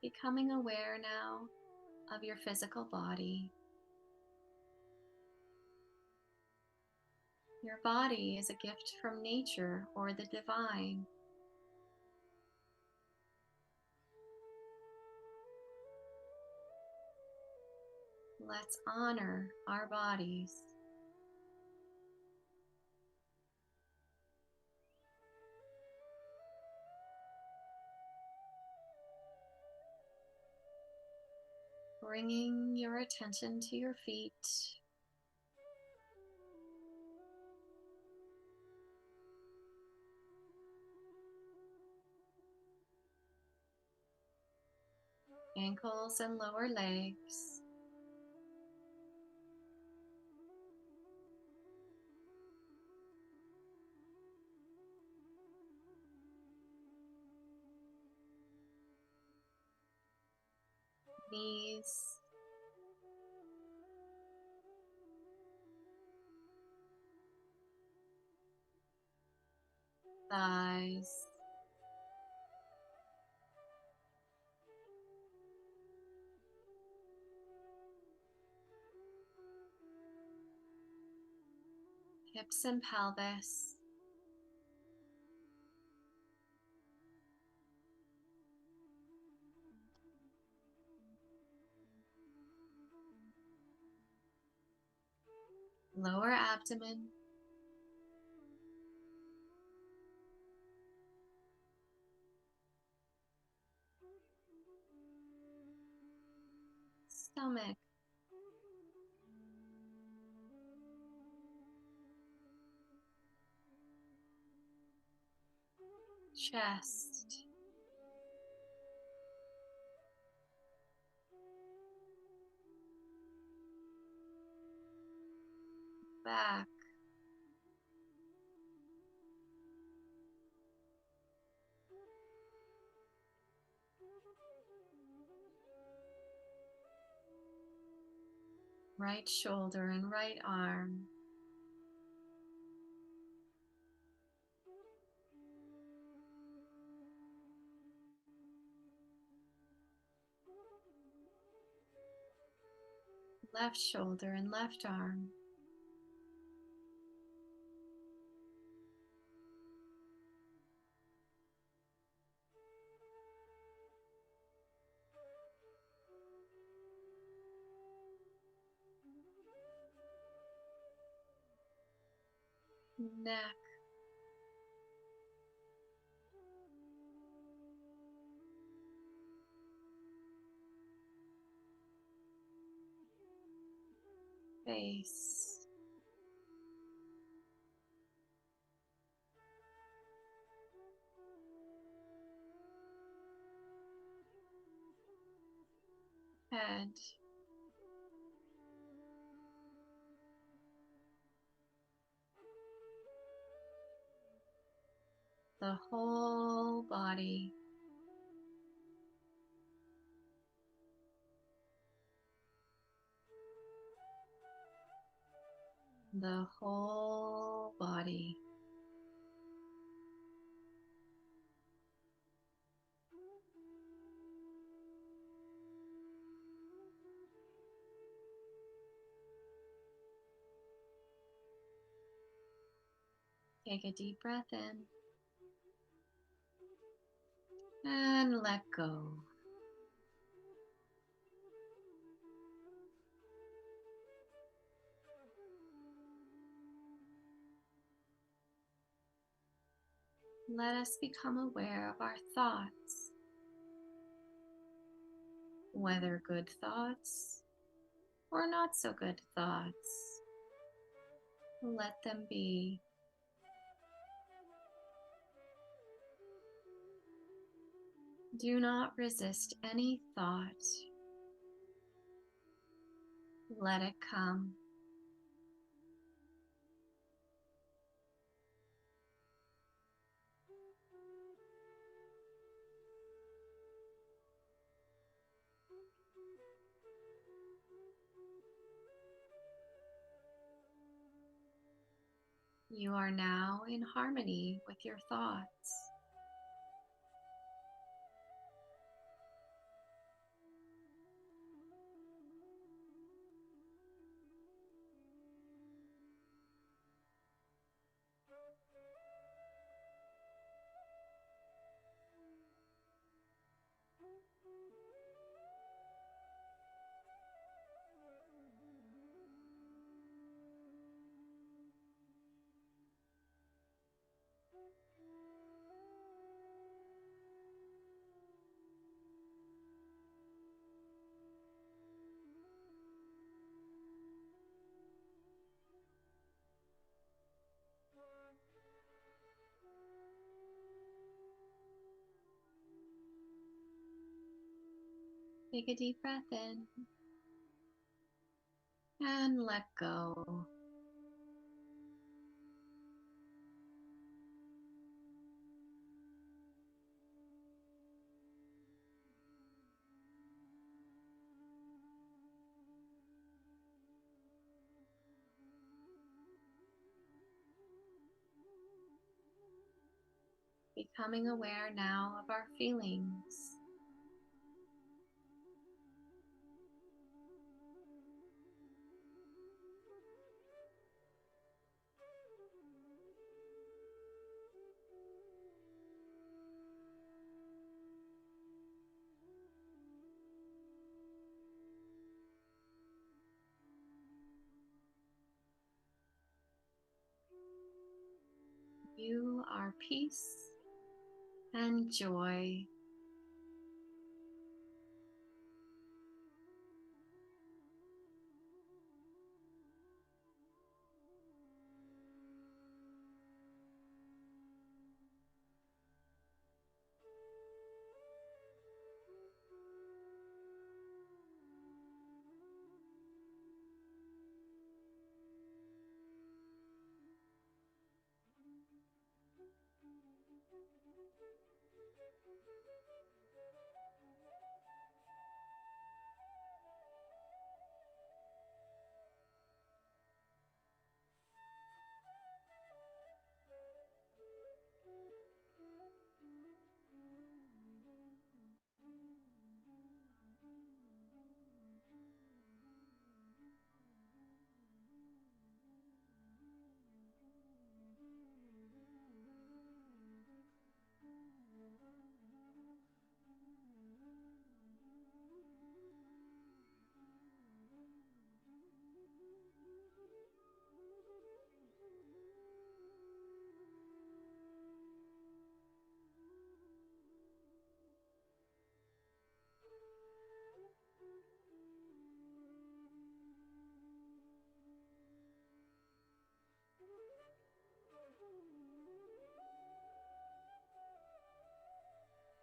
Becoming aware now of your physical body. Your body is a gift from nature or the divine. Let's honor our bodies. Bringing your attention to your feet. Ankles and lower legs. Knees. Thighs. Hips and pelvis. Lower abdomen. Stomach. Chest. back. Right shoulder and right arm. Left shoulder and left arm. Neck. Face. Head. The whole body. The whole body. Take a deep breath in and let go. Let us become aware of our thoughts, whether good thoughts or not so good thoughts. Let them be. Do not resist any thought. Let it come. You are now in harmony with your thoughts. Take a deep breath in and let go. Becoming aware now of our feelings. You are peace and joy.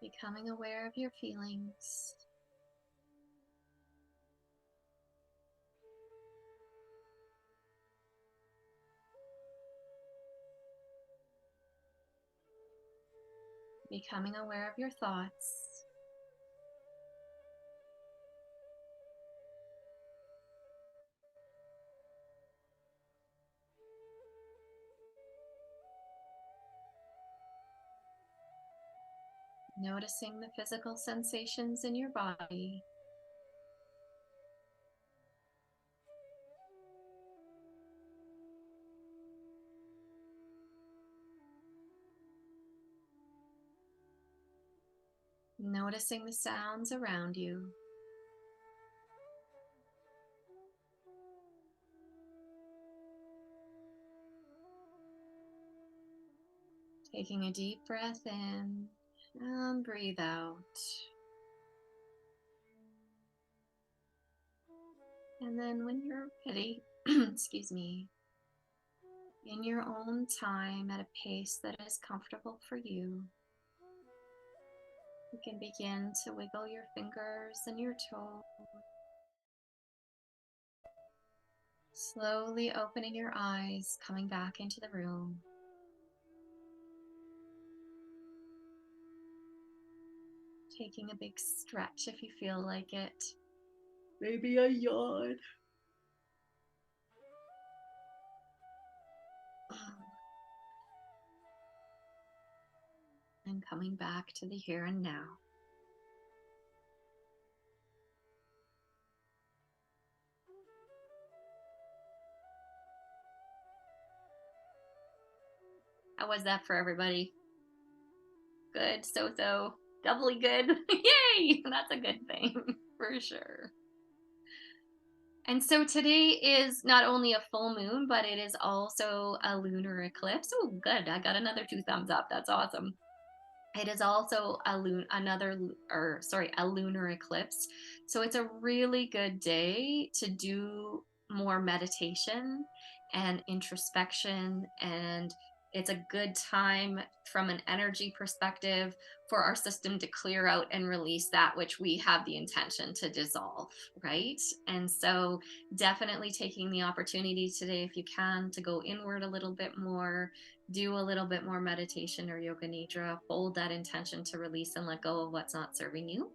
Becoming aware of your feelings. Becoming aware of your thoughts. Noticing the physical sensations in your body. Noticing the sounds around you. Taking a deep breath in and breathe out. And then when you're ready, excuse me, in your own time at a pace that is comfortable for you, you can begin to wiggle your fingers and your toes, slowly opening your eyes, coming back into the room. Taking a big stretch if you feel like it. Maybe a yawn. And coming back to the here and now. How was that for everybody? Good, so doubly good. Yay! That's a good thing for sure. And so today is not only a full moon, but it is also a lunar eclipse. Oh, good. I got another 2 thumbs up. That's awesome. It is also a a lunar eclipse. So it's a really good day to do more meditation and introspection, and it's a good time from an energy perspective for our system to clear out and release that which we have the intention to dissolve, right? And so definitely taking the opportunity today, if you can, to go inward a little bit more, do a little bit more meditation or yoga nidra, hold that intention to release and let go of what's not serving you.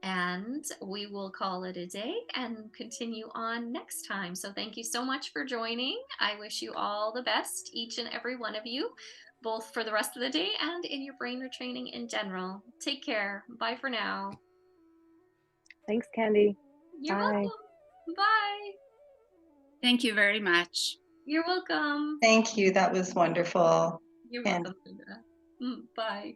And we will call it a day and continue on next time. So thank you so much for joining. I wish you all the best, each and every one of you, both for the rest of the day and in your brain retraining in general. Take care. Bye for now. Thanks, Candy. You're Bye. welcome. Bye. Thank you very much. You're welcome. Thank you. That was wonderful. You're And welcome, Linda. Bye.